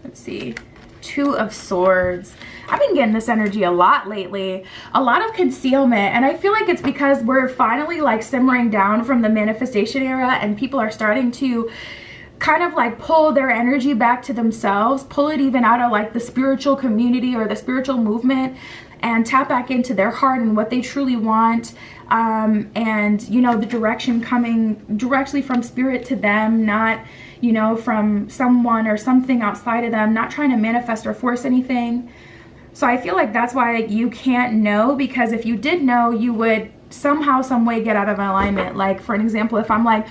Let's see. Two of Swords. I've been getting this energy a lot lately. A lot of concealment. And I feel like it's because we're finally like simmering down from the manifestation era, and people are starting to kind of like pull their energy back to themselves, pull it even out of like the spiritual community or the spiritual movement, and tap back into their heart and what they truly want. and you know, the direction coming directly from spirit to them, not, you know, from someone or something outside of them, not trying to manifest or force anything. So I feel like that's why you can't know, because if you did know, you would somehow, some way get out of alignment. Like, for an example, if I'm like,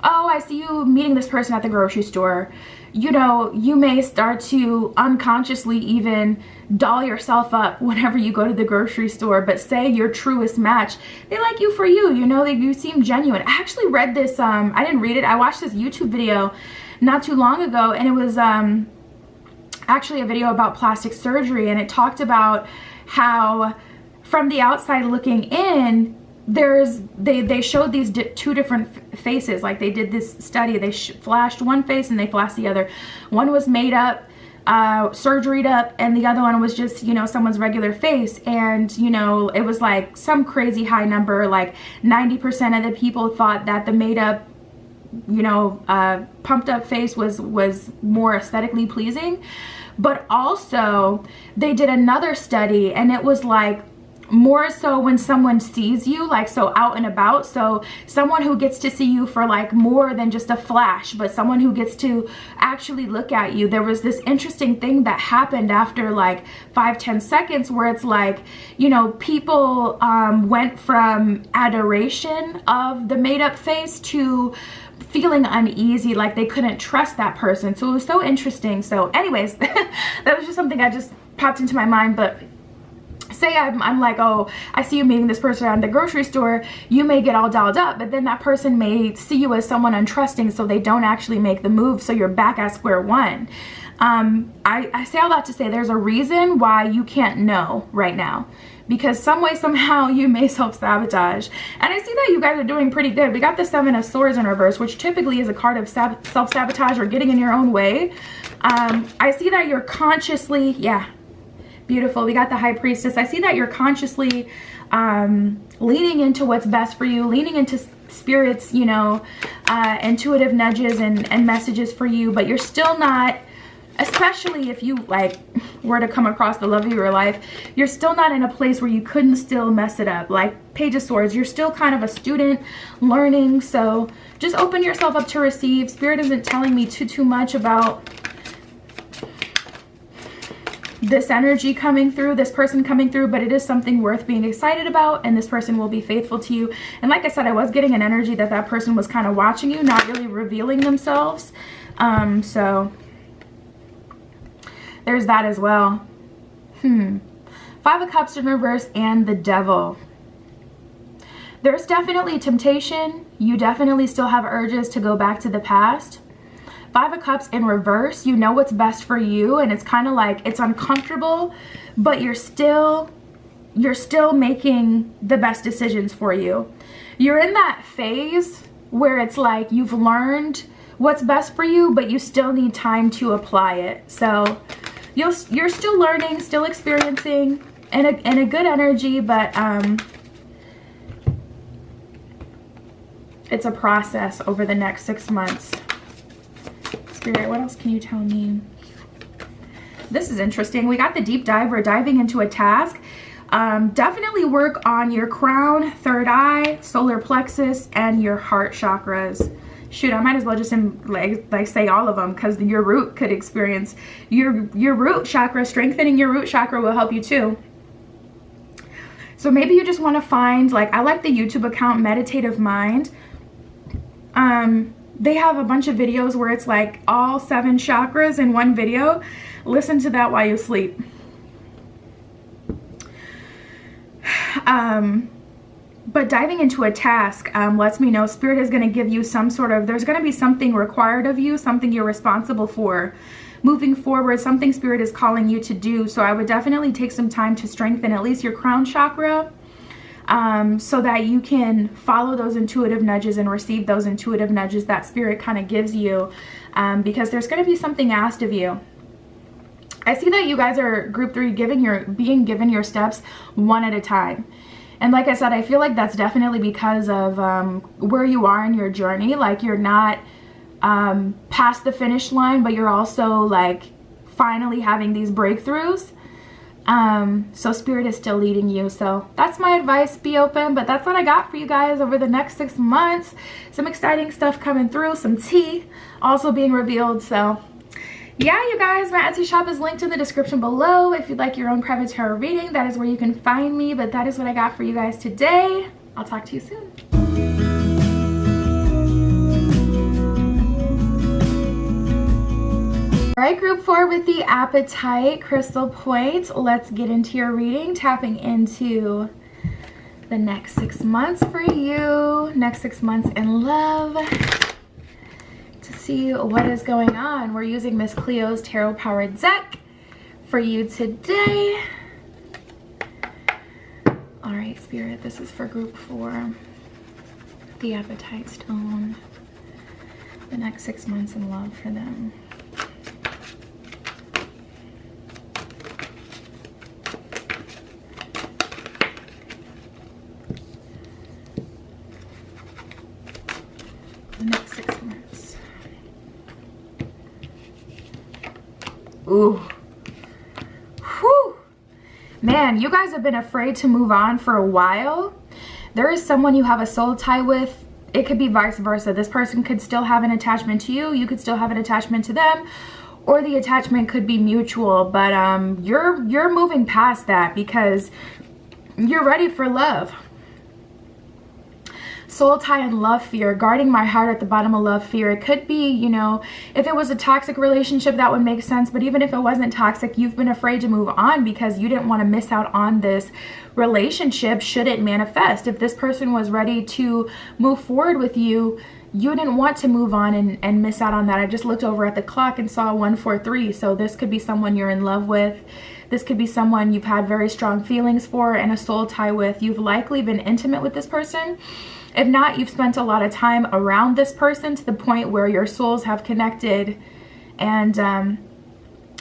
oh, I see you meeting this person at the grocery store, you know, you may start to unconsciously even doll yourself up whenever you go to the grocery store. But say your truest match, they like you for you, you know, you seem genuine. I actually read this, I didn't read it, I watched this YouTube video not too long ago, and it was actually a video about plastic surgery, and it talked about how from the outside looking in, they showed these two different faces. Like, they did this study, they flashed one face and they flashed the other. One was made up, surgeryed up, and the other one was just, you know, someone's regular face. And, you know, it was like some crazy high number, like 90% of the people thought that the made up, you know, pumped up face was more aesthetically pleasing. But also they did another study, and it was like more so when someone sees you, like, so out and about. So someone who gets to see you for like more than just a flash, but someone who gets to actually look at you. There was this interesting thing that happened after like 5-10 seconds where it's like, you know, people went from adoration of the made up face to feeling uneasy, like they couldn't trust that person. So it was so interesting. So anyways, that was just something that just popped into my mind. But say I'm like, oh, I see you meeting this person at the grocery store, you may get all dolled up, but then that person may see you as someone untrusting, so they don't actually make the move, so you're back at square one. I say all that to say there's a reason why you can't know right now, because some way, somehow, you may self-sabotage. And I see that you guys are doing pretty good. We got the 7 of Swords in reverse, which typically is a card of self-sabotage or getting in your own way. I see that you're consciously, yeah, beautiful. We got the High Priestess. I see that you're consciously leaning into what's best for you, leaning into Spirit's, you know, intuitive nudges and messages for you, but you're still not, especially if you like were to come across the love of your life, you're still not in a place where you couldn't still mess it up. Like Page of Swords, you're still kind of a student learning, so just open yourself up to receive. Spirit isn't telling me too much about this energy coming through, this person coming through, but it is something worth being excited about, and this person will be faithful to you. And like I said, I was getting an energy that that person was kind of watching you, not really revealing themselves. So there's that as well. 5 of Cups in reverse and the Devil. There's definitely temptation. You definitely still have urges to go back to the past. 5 of Cups in reverse, you know what's best for you, and it's kind of like, it's uncomfortable, but you're still making the best decisions for you. You're in that phase where it's like you've learned what's best for you, but you still need time to apply it. So you're still learning, still experiencing, and a good energy, but it's a process over the next 6 months. Spirit, what else can you tell me? This is interesting. We got the deep dive. We're diving into a task. Definitely work on your crown, third eye, solar plexus, and your heart chakras. Shoot, I might as well just like say all of them, because your root could experience your root chakra. Strengthening your root chakra will help you too. So maybe you just want to find, like, I like the YouTube account Meditative Mind. They have a bunch of videos where it's like all 7 chakras in one video. Listen to that while you sleep. But diving into a task lets me know Spirit is going to give you some sort of, there's going to be something required of you, something you're responsible for. Moving forward, something Spirit is calling you to do. So I would definitely take some time to strengthen at least your crown chakra, so that you can follow those intuitive nudges and receive those intuitive nudges that Spirit kind of gives you, because there's going to be something asked of you. I see that you guys are group 3 being given your steps one at a time. And like I said, I feel like that's definitely because of where you are in your journey. Like, you're not past the finish line, but you're also like finally having these breakthroughs. So Spirit is still leading you. So that's my advice. Be open. But that's what I got for you guys over the next 6 months. Some exciting stuff coming through. Some tea also being revealed. So yeah, you guys, my Etsy shop is linked in the description below. If you'd like your own private tarot reading, that is where you can find me. But that is what I got for you guys today. I'll talk to you soon. All right, group 4 with the Appetite Crystal Point. Let's get into your reading, tapping into the next 6 months for you, next 6 months in love, to see what is going on. We're using Miss Cleo's Tarot Powered deck for you today. All right, Spirit, this is for group 4, the Appetite Stone, the next 6 months in love for them. The next 6 months. Ooh. Whew. Man, you guys have been afraid to move on for a while. There is someone you have a soul tie with. It could be vice versa. This person could still have an attachment to you. You could still have an attachment to them. Or the attachment could be mutual. But you're moving past that because you're ready for love. Soul tie and love fear, guarding my heart at the bottom of love fear. It could be, you know, if it was a toxic relationship, that would make sense. But even if it wasn't toxic, you've been afraid to move on because you didn't want to miss out on this relationship should it manifest. If this person was ready to move forward with you, you didn't want to move on and miss out on that. I just looked over at the clock and saw 143. So this could be someone you're in love with. This could be someone you've had very strong feelings for and a soul tie with. You've likely been intimate with this person. If not, you've spent a lot of time around this person to the point where your souls have connected and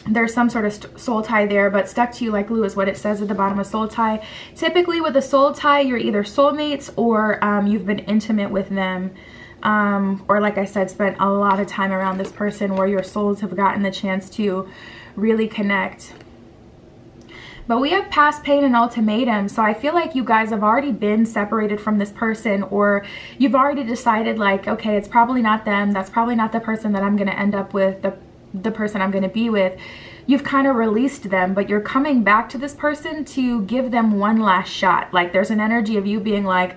there's some sort of soul tie there, but stuck to you like glue is what it says at the bottom of soul tie. Typically with a soul tie, you're either soulmates or you've been intimate with them. Or like I said, spent a lot of time around this person where your souls have gotten the chance to really connect. But we have past pain and ultimatum. So I feel like you guys have already been separated from this person, or you've already decided like, okay, it's probably not them. That's probably not the person that I'm going to end up with, the person I'm going to be with. You've kind of released them, but you're coming back to this person to give them one last shot. Like there's an energy of you being like,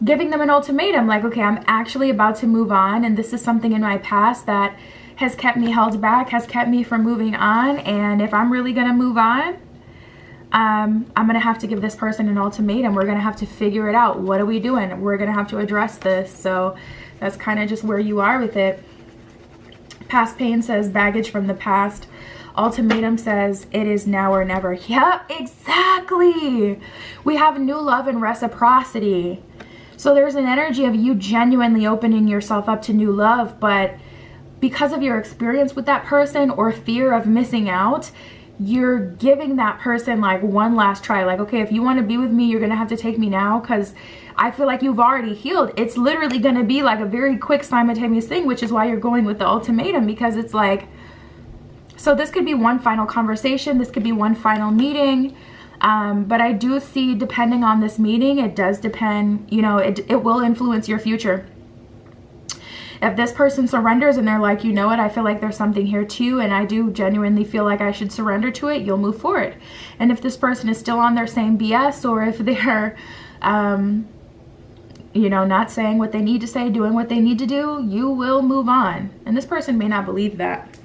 giving them an ultimatum. Like, okay, I'm actually about to move on. And this is something in my past that has kept me held back, has kept me from moving on. And if I'm really going to move on, I'm going to have to give this person an ultimatum. We're going to have to figure it out. What are we doing? We're going to have to address this. So that's kind of just where you are with it. Past pain says baggage from the past. Ultimatum says it is now or never. Yep, exactly. We have new love and reciprocity. So there's an energy of you genuinely opening yourself up to new love, but because of your experience with that person or fear of missing out, you're giving that person like one last try. Like, okay, if you want to be with me, you're going to have to take me now because I feel like you've already healed. It's literally going to be like a very quick simultaneous thing, which is why you're going with the ultimatum, because it's like, so this could be one final conversation. This could be one final meeting. But I do see, depending on this meeting, it does depend, you know, it will influence your future. If this person surrenders and they're like, you know what, I feel like there's something here too, and I do genuinely feel like I should surrender to it, you'll move forward. And if this person is still on their same BS, or if they're, you know, not saying what they need to say, doing what they need to do, you will move on. And this person may not believe that,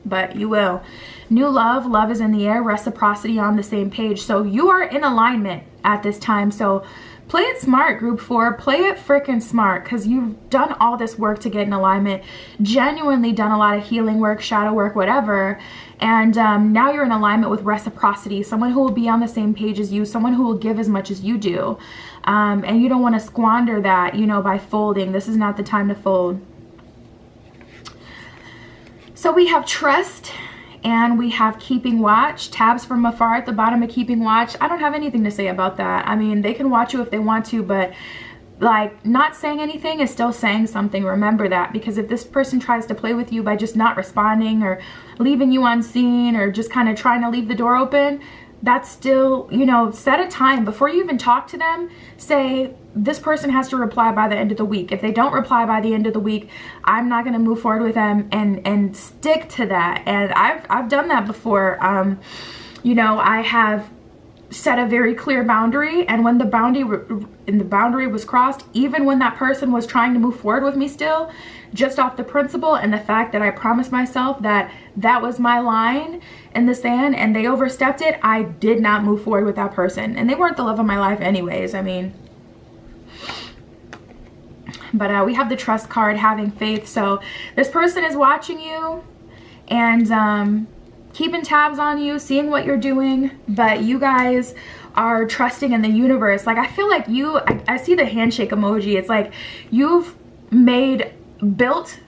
but you will. New love, love is in the air, reciprocity on the same page. So you are in alignment at this time. So play it smart, group 4. Play it freaking smart, because you've done all this work to get in alignment, genuinely done a lot of healing work, shadow work, whatever. And now you're in alignment with reciprocity, someone who will be on the same page as you, someone who will give as much as you do. And you don't want to squander that, you know, by folding. This is not the time to fold. So we have trust and we have keeping watch. Tabs from afar at the bottom of keeping watch. I don't have anything to say about that. I mean, they can watch you if they want to, but like not saying anything is still saying something. Remember that, because if this person tries to play with you by just not responding or leaving you unseen or just kind of trying to leave the door open, that's still, you know, set a time before you even talk to them. Say, this person has to reply by the end of the week. If they don't reply by the end of the week, I'm not going to move forward with them, and stick to that. And I've done that before. You know, I have set a very clear boundary, and when the boundary was crossed, even when that person was trying to move forward with me still, just off the principle and the fact that I promised myself that that was my line in the sand and they overstepped it, I did not move forward with that person. And they weren't the love of my life anyways, I mean. But we have the trust card, having faith. So this person is watching you and keeping tabs on you, seeing what you're doing, but you guys are trusting in the universe. Like, I feel like I see the handshake emoji. It's like you've built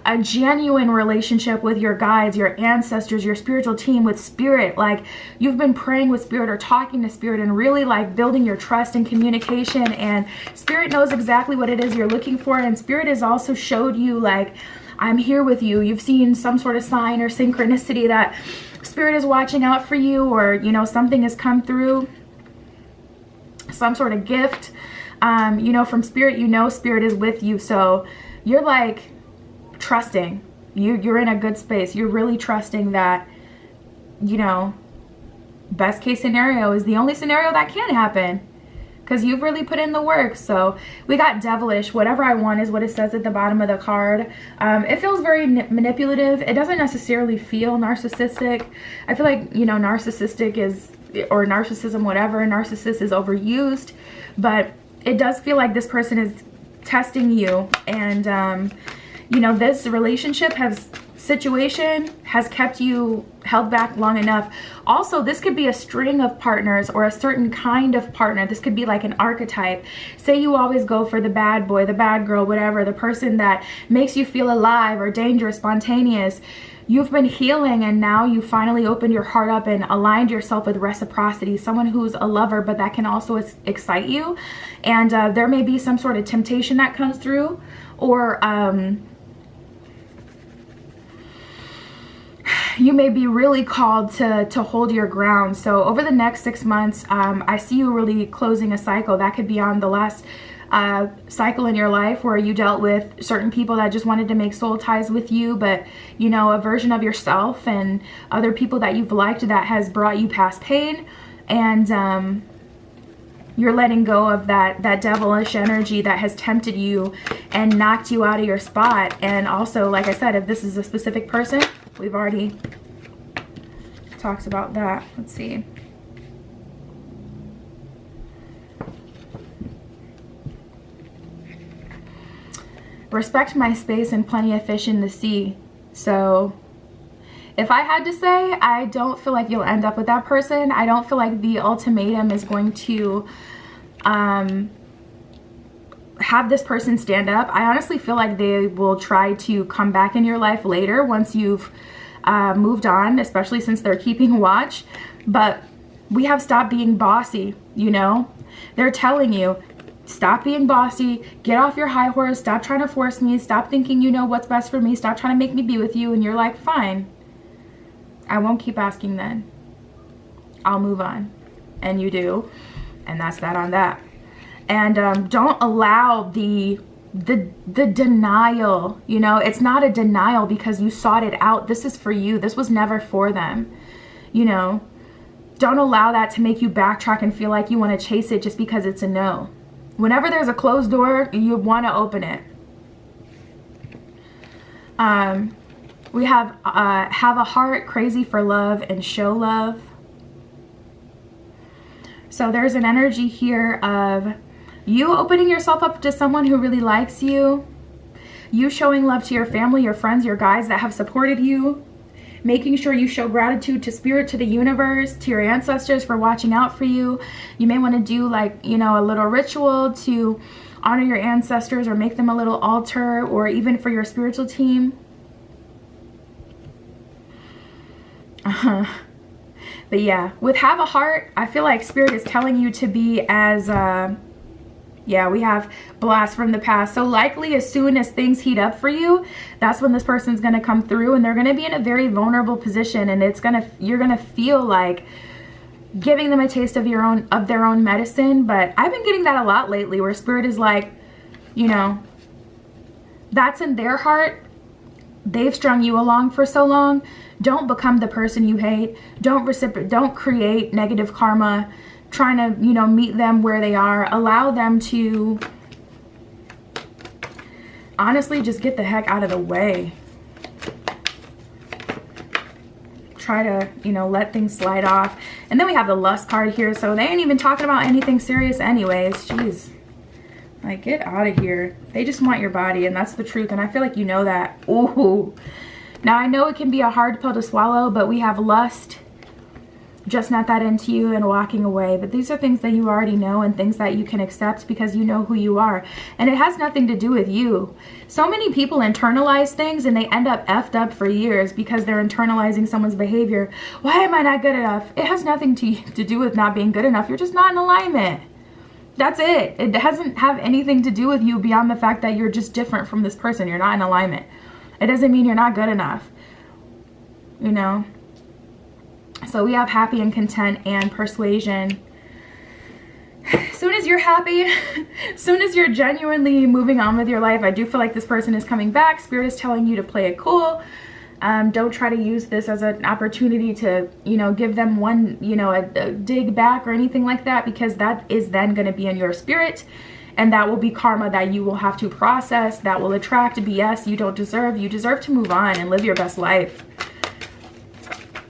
a genuine relationship with your guides, your ancestors, your spiritual team, with spirit. Like, you've been praying with spirit or talking to spirit and really like building your trust and communication, and spirit knows exactly what it is you're looking for. And spirit has also showed you, like, I'm here with you. You've seen some sort of sign or synchronicity that spirit is watching out for you, or, you know, something has come through, some sort of gift, you know, from spirit. You know spirit is with you, so you're like trusting. You're in a good space. You're really trusting that, you know, best case scenario is the only scenario that can happen, because you've really put in the work. So we got devilish. Whatever I want is what it says at the bottom of the card. It feels very manipulative. It doesn't necessarily feel narcissistic. I feel like, you know, narcissistic is, or narcissism, whatever, narcissist is overused, but it does feel like this person is testing you. And you know, this situation has kept you held back long enough. Also, this could be a string of partners or a certain kind of partner. This could be like an archetype. Say you always go for the bad boy, the bad girl, whatever, the person that makes you feel alive or dangerous, spontaneous. You've been healing, and now you finally opened your heart up and aligned yourself with reciprocity, someone who's a lover, but that can also excite you. And there may be some sort of temptation that comes through, or you may be really called to hold your ground. So over the next 6 months, I see you really closing a cycle. That could be on the last cycle in your life where you dealt with certain people that just wanted to make soul ties with you, but, you know, a version of yourself and other people that you've liked that has brought you past pain. And you're letting go of that devilish energy that has tempted you and knocked you out of your spot. And also, like I said, if this is a specific person, we've already talked about that. Let's see. Respect my space and plenty of fish in the sea. So if I had to say, I don't feel like you'll end up with that person. I don't feel like the ultimatum is going to have this person stand up. I honestly feel like they will try to come back in your life later once you've moved on, especially since they're keeping watch. But we have stopped being bossy, you know? They're telling you, stop being bossy, get off your high horse, stop trying to force me, stop thinking you know what's best for me, stop trying to make me be with you. And you're like, fine, I won't keep asking then. I'll move on. And you do. And that's that on that. And don't allow the denial, you know? It's not a denial because you sought it out. This is for you. This was never for them, you know? Don't allow that to make you backtrack and feel like you want to chase it just because it's a no. Whenever there's a closed door, you want to open it. We have a heart, crazy for love, and show love. So there's an energy here of you opening yourself up to someone who really likes you, you showing love to your family, your friends, your guides that have supported you, making sure you show gratitude to spirit, to the universe, to your ancestors for watching out for you. You may want to do, like, you know, a little ritual to honor your ancestors or make them a little altar, or even for your spiritual team. But yeah, with have a heart, I feel like spirit is telling you to be as Yeah, we have blast from the past. So likely as soon as things heat up for you, that's when this person's going to come through, and they're going to be in a very vulnerable position, and you're going to feel like giving them a taste of their own medicine. But I've been getting that a lot lately, where spirit is like, you know, that's in their heart. They've strung you along for so long. Don't become the person you hate. Don't create negative karma trying to, you know, meet them where they are. Allow them to honestly just get the heck out of the way. Try to, you know, let things slide off. And then we have the lust card here, so they ain't even talking about anything serious anyways. Jeez, like, get out of here. They just want your body, and that's the truth, and I feel like you know that. Ooh, now I know it can be a hard pill to swallow, but we have lust, just not that into you, and walking away. But these are things that you already know, and things that you can accept because you know who you are, and it has nothing to do with you. So many people internalize things and they end up effed up for years because they're internalizing someone's behavior. Why am I not good enough? It has nothing to do with not being good enough. You're just not in alignment. That's it. It doesn't have anything to do with you beyond the fact that you're just different from this person. You're not in alignment. It doesn't mean you're not good enough, you know. So we have happy and content and persuasion. As soon as you're happy, as soon as you're genuinely moving on with your life, I do feel like this person is coming back. Spirit is telling you to play it cool. Don't try to use this as an opportunity to, you know, give them one, you know, a dig back or anything like that, because that is then going to be in your spirit, and that will be karma that you will have to process, that will attract BS you don't deserve. You deserve to move on and live your best life.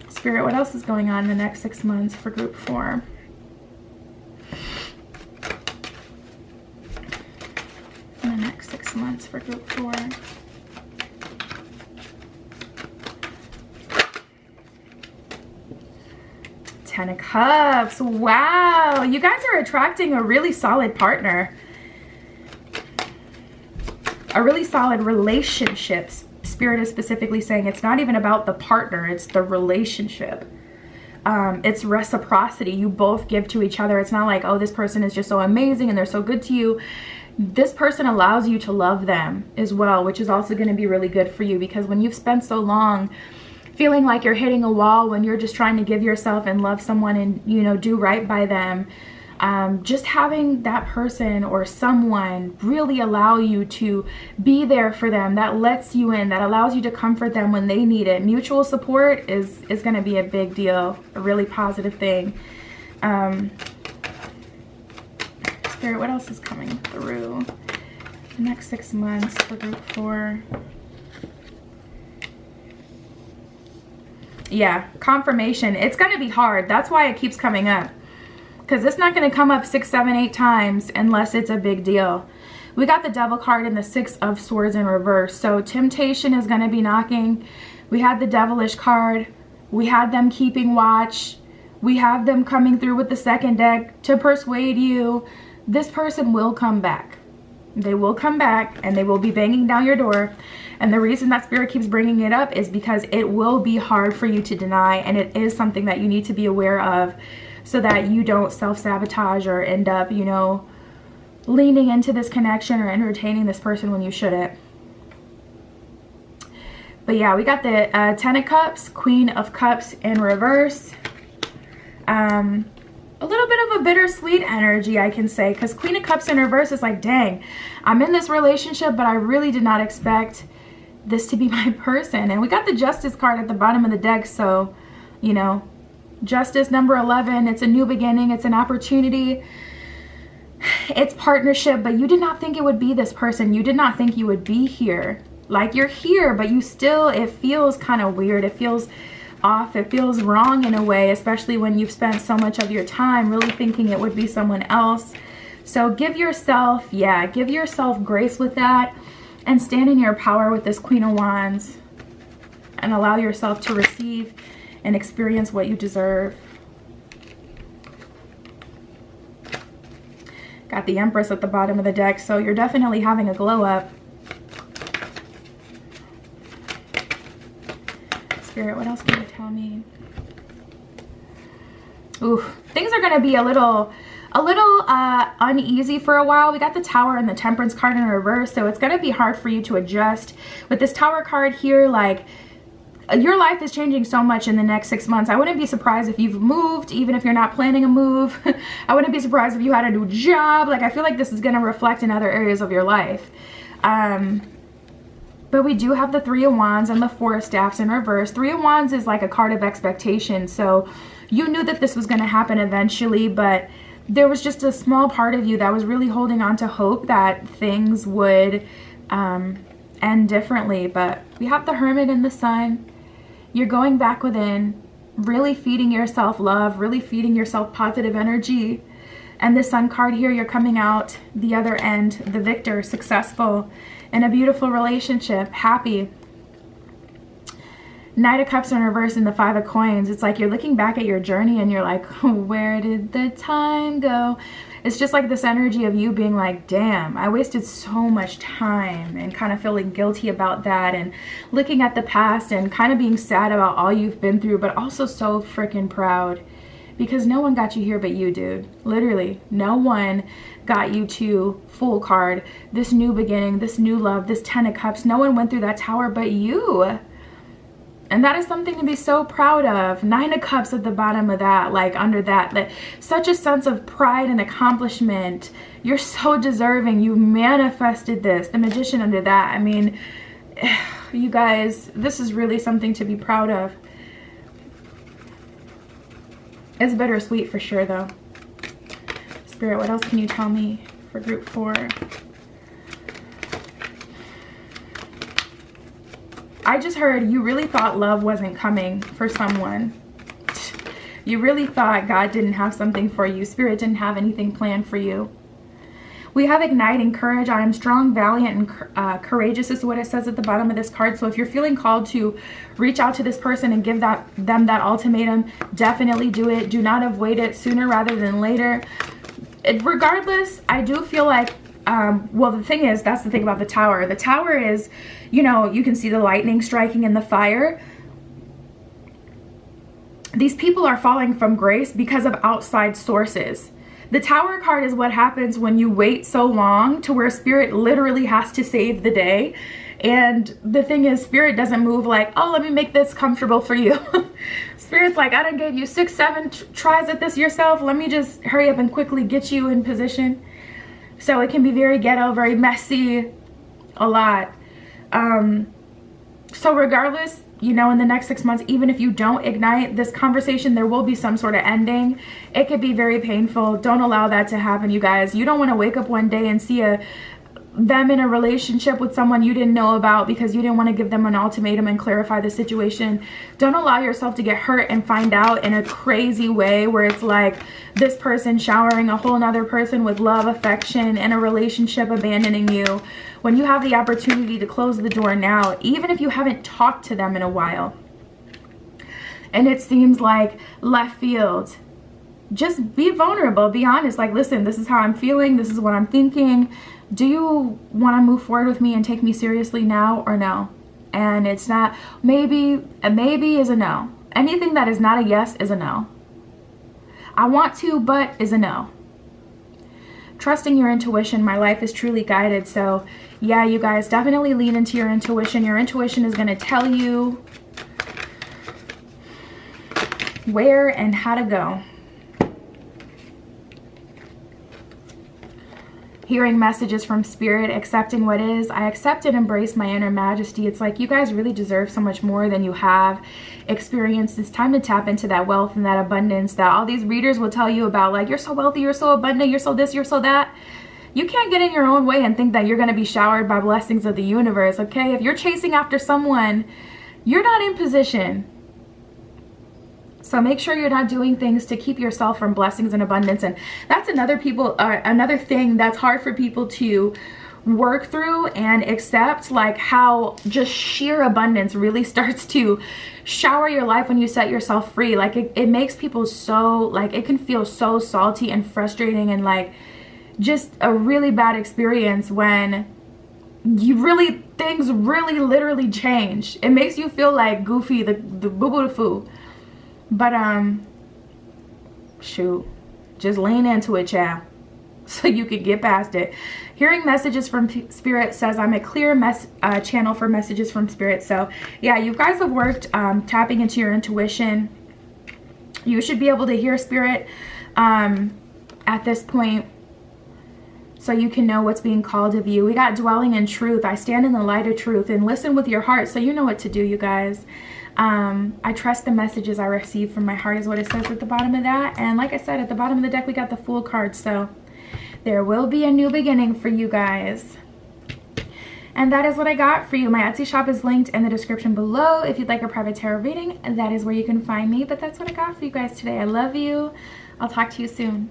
Spirit, what else is going on in the next 6 months for group 4? In the next 6 months for group 4. Ten of Cups. Wow, you guys are attracting a really solid partner. A really solid relationship. Spirit is specifically saying it's not even about the partner, it's the relationship. It's reciprocity. You both give to each other. It's not like, oh, this person is just so amazing and they're so good to you. This person allows you to love them as well, which is also going to be really good for you, because when you've spent so long feeling like you're hitting a wall, when you're just trying to give yourself and love someone and, you know, do right by them, just having that person or someone really allow you to be there for them, that lets you in, that allows you to comfort them when they need it. Mutual support is going to be a big deal, a really positive thing. Spirit, what else is coming through the next 6 months for group 4? Yeah, confirmation. It's going to be hard. That's why it keeps coming up, because it's not going to come up 6, 7, 8 times unless it's a big deal. We got the Devil card and the 6 of Swords in reverse. So temptation is going to be knocking. We had the Devilish card. We had them keeping watch. We have them coming through with the second deck to persuade you. This person will come back. They will come back and they will be banging down your door. And the reason that Spirit keeps bringing it up is because it will be hard for you to deny, and it is something that you need to be aware of so that you don't self-sabotage or end up, you know, leaning into this connection or entertaining this person when you shouldn't. But yeah, we got the Ten of Cups, Queen of Cups in reverse. A little bit of a bittersweet energy, I can say, because Queen of Cups in reverse is like, dang, I'm in this relationship, but I really did not expect this to be my person. And we got the Justice card at the bottom of the deck, so, you know, Justice, number 11, it's a new beginning, it's an opportunity, it's partnership, but you did not think it would be this person. You did not think you would be here. Like, you're here, but you still, it feels kind of weird. It feels off. It feels wrong in a way, especially when you've spent so much of your time really thinking it would be someone else. So give yourself, yeah, give yourself grace with that and stand in your power with this Queen of Wands and allow yourself to receive and experience what you deserve. Got the Empress at the bottom of the deck, so you're definitely having a glow up. Spirit, what else can you tell me? Ooh, things are going to be a little uneasy for a while. We got the Tower and the Temperance card in reverse, so it's going to be hard for you to adjust. With this Tower card here, like, your life is changing so much in the next 6 months. I wouldn't be surprised if you've moved, even if you're not planning a move. I wouldn't be surprised if you had a new job. Like, I feel like this is going to reflect in other areas of your life. But we do have the Three of Wands and the Four of Staffs in reverse. Three of Wands is like a card of expectation. So you knew that this was going to happen eventually, but there was just a small part of you that was really holding on to hope that things would end differently. But we have the Hermit and the Sun. You're going back within, really feeding yourself love, really feeding yourself positive energy. And the Sun card here, you're coming out the other end, the victor, successful, in a beautiful relationship, happy. Knight of Cups in reverse and the Five of Coins. It's like you're looking back at your journey and you're like, where did the time go? It's just like this energy of you being like, damn, I wasted so much time, and kind of feeling guilty about that, and looking at the past and kind of being sad about all you've been through, but also so freaking proud. Because no one got you here but you, dude. Literally, no one got you to Fool card, this new beginning, this new love, this Ten of Cups. No one went through that Tower but you. And that is something to be so proud of. Nine of Cups at the bottom of that, like under that. Like, such a sense of pride and accomplishment. You're so deserving. You manifested this. The Magician under that. I mean, you guys, this is really something to be proud of. It's bittersweet for sure, though. Spirit, what else can you tell me for group 4? I just heard you really thought love wasn't coming for someone. You really thought God didn't have something for you. Spirit didn't have anything planned for you. We have igniting courage. I am strong, valiant, and courageous is what it says at the bottom of this card. So if you're feeling called to reach out to this person and give them that ultimatum, definitely do it. Do not avoid it, sooner rather than later. Regardless, I do feel like, well, the thing is, that's the thing about the Tower. The Tower is, you know, you can see the lightning striking and the fire. These people are falling from grace because of outside sources. The Tower card is what happens when you wait so long to where Spirit literally has to save the day. And the thing is, Spirit doesn't move like, oh, let me make this comfortable for you. Spirit's like, I done gave you 6, 7 tries at this yourself. Let me just hurry up and quickly get you in position. So it can be very ghetto, very messy, a lot. So regardless, you know, in the next 6 months, even if you don't ignite this conversation, there will be some sort of ending. It could be very painful. Don't allow that to happen, you guys. You don't want to wake up one day and see them in a relationship with someone you didn't know about because you didn't want to give them an ultimatum and clarify the situation. Don't allow yourself to get hurt and find out in a crazy way where it's like this person showering a whole nother person with love, affection, and a relationship abandoning you. When you have the opportunity to close the door now, even if you haven't talked to them in a while, and it seems like left field, just be vulnerable, be honest. Like, listen, this is how I'm feeling, this is what I'm thinking. Do you want to move forward with me and take me seriously now or no? And it's not, maybe, a maybe is a no. Anything that is not a yes is a no. I want to, but is a no. Trusting your intuition, my life is truly guided. So yeah, you guys, definitely lean into your intuition. Your intuition is going to tell you where and how to go. Hearing messages from Spirit, accepting what is. I accept and embrace my inner majesty. It's like you guys really deserve so much more than you have experienced. It's time to tap into that wealth and that abundance that all these readers will tell you about. Like, you're so wealthy, you're so abundant, you're so this, you're so that. You can't get in your own way and think that you're going to be showered by blessings of the universe, okay? If you're chasing after someone, you're not in position. So make sure you're not doing things to keep yourself from blessings and abundance. And that's another thing that's hard for people to work through and accept, like how just sheer abundance really starts to shower your life when you set yourself free. Like it makes people so, like, it can feel so salty and frustrating and like just a really bad experience when things really literally change. It makes you feel like Goofy, the boo-boo foo. But shoot, just lean into it, child. so you can get past it. Hearing messages from Spirit says I'm a clear channel for messages from Spirit. So yeah, you guys have worked tapping into your intuition. You should be able to hear Spirit at this point, so you can know what's being called of you. We got dwelling in truth. I stand in the light of truth, and listen with your heart, so you know what to do, you guys. I trust the messages I receive from my heart is what it says at the bottom of that. And like I said, at the bottom of the deck, we got the Fool card. So there will be a new beginning for you guys. And that is what I got for you. My Etsy shop is linked in the description below. If you'd like a private tarot reading, that is where you can find me. But that's what I got for you guys today. I love you. I'll talk to you soon.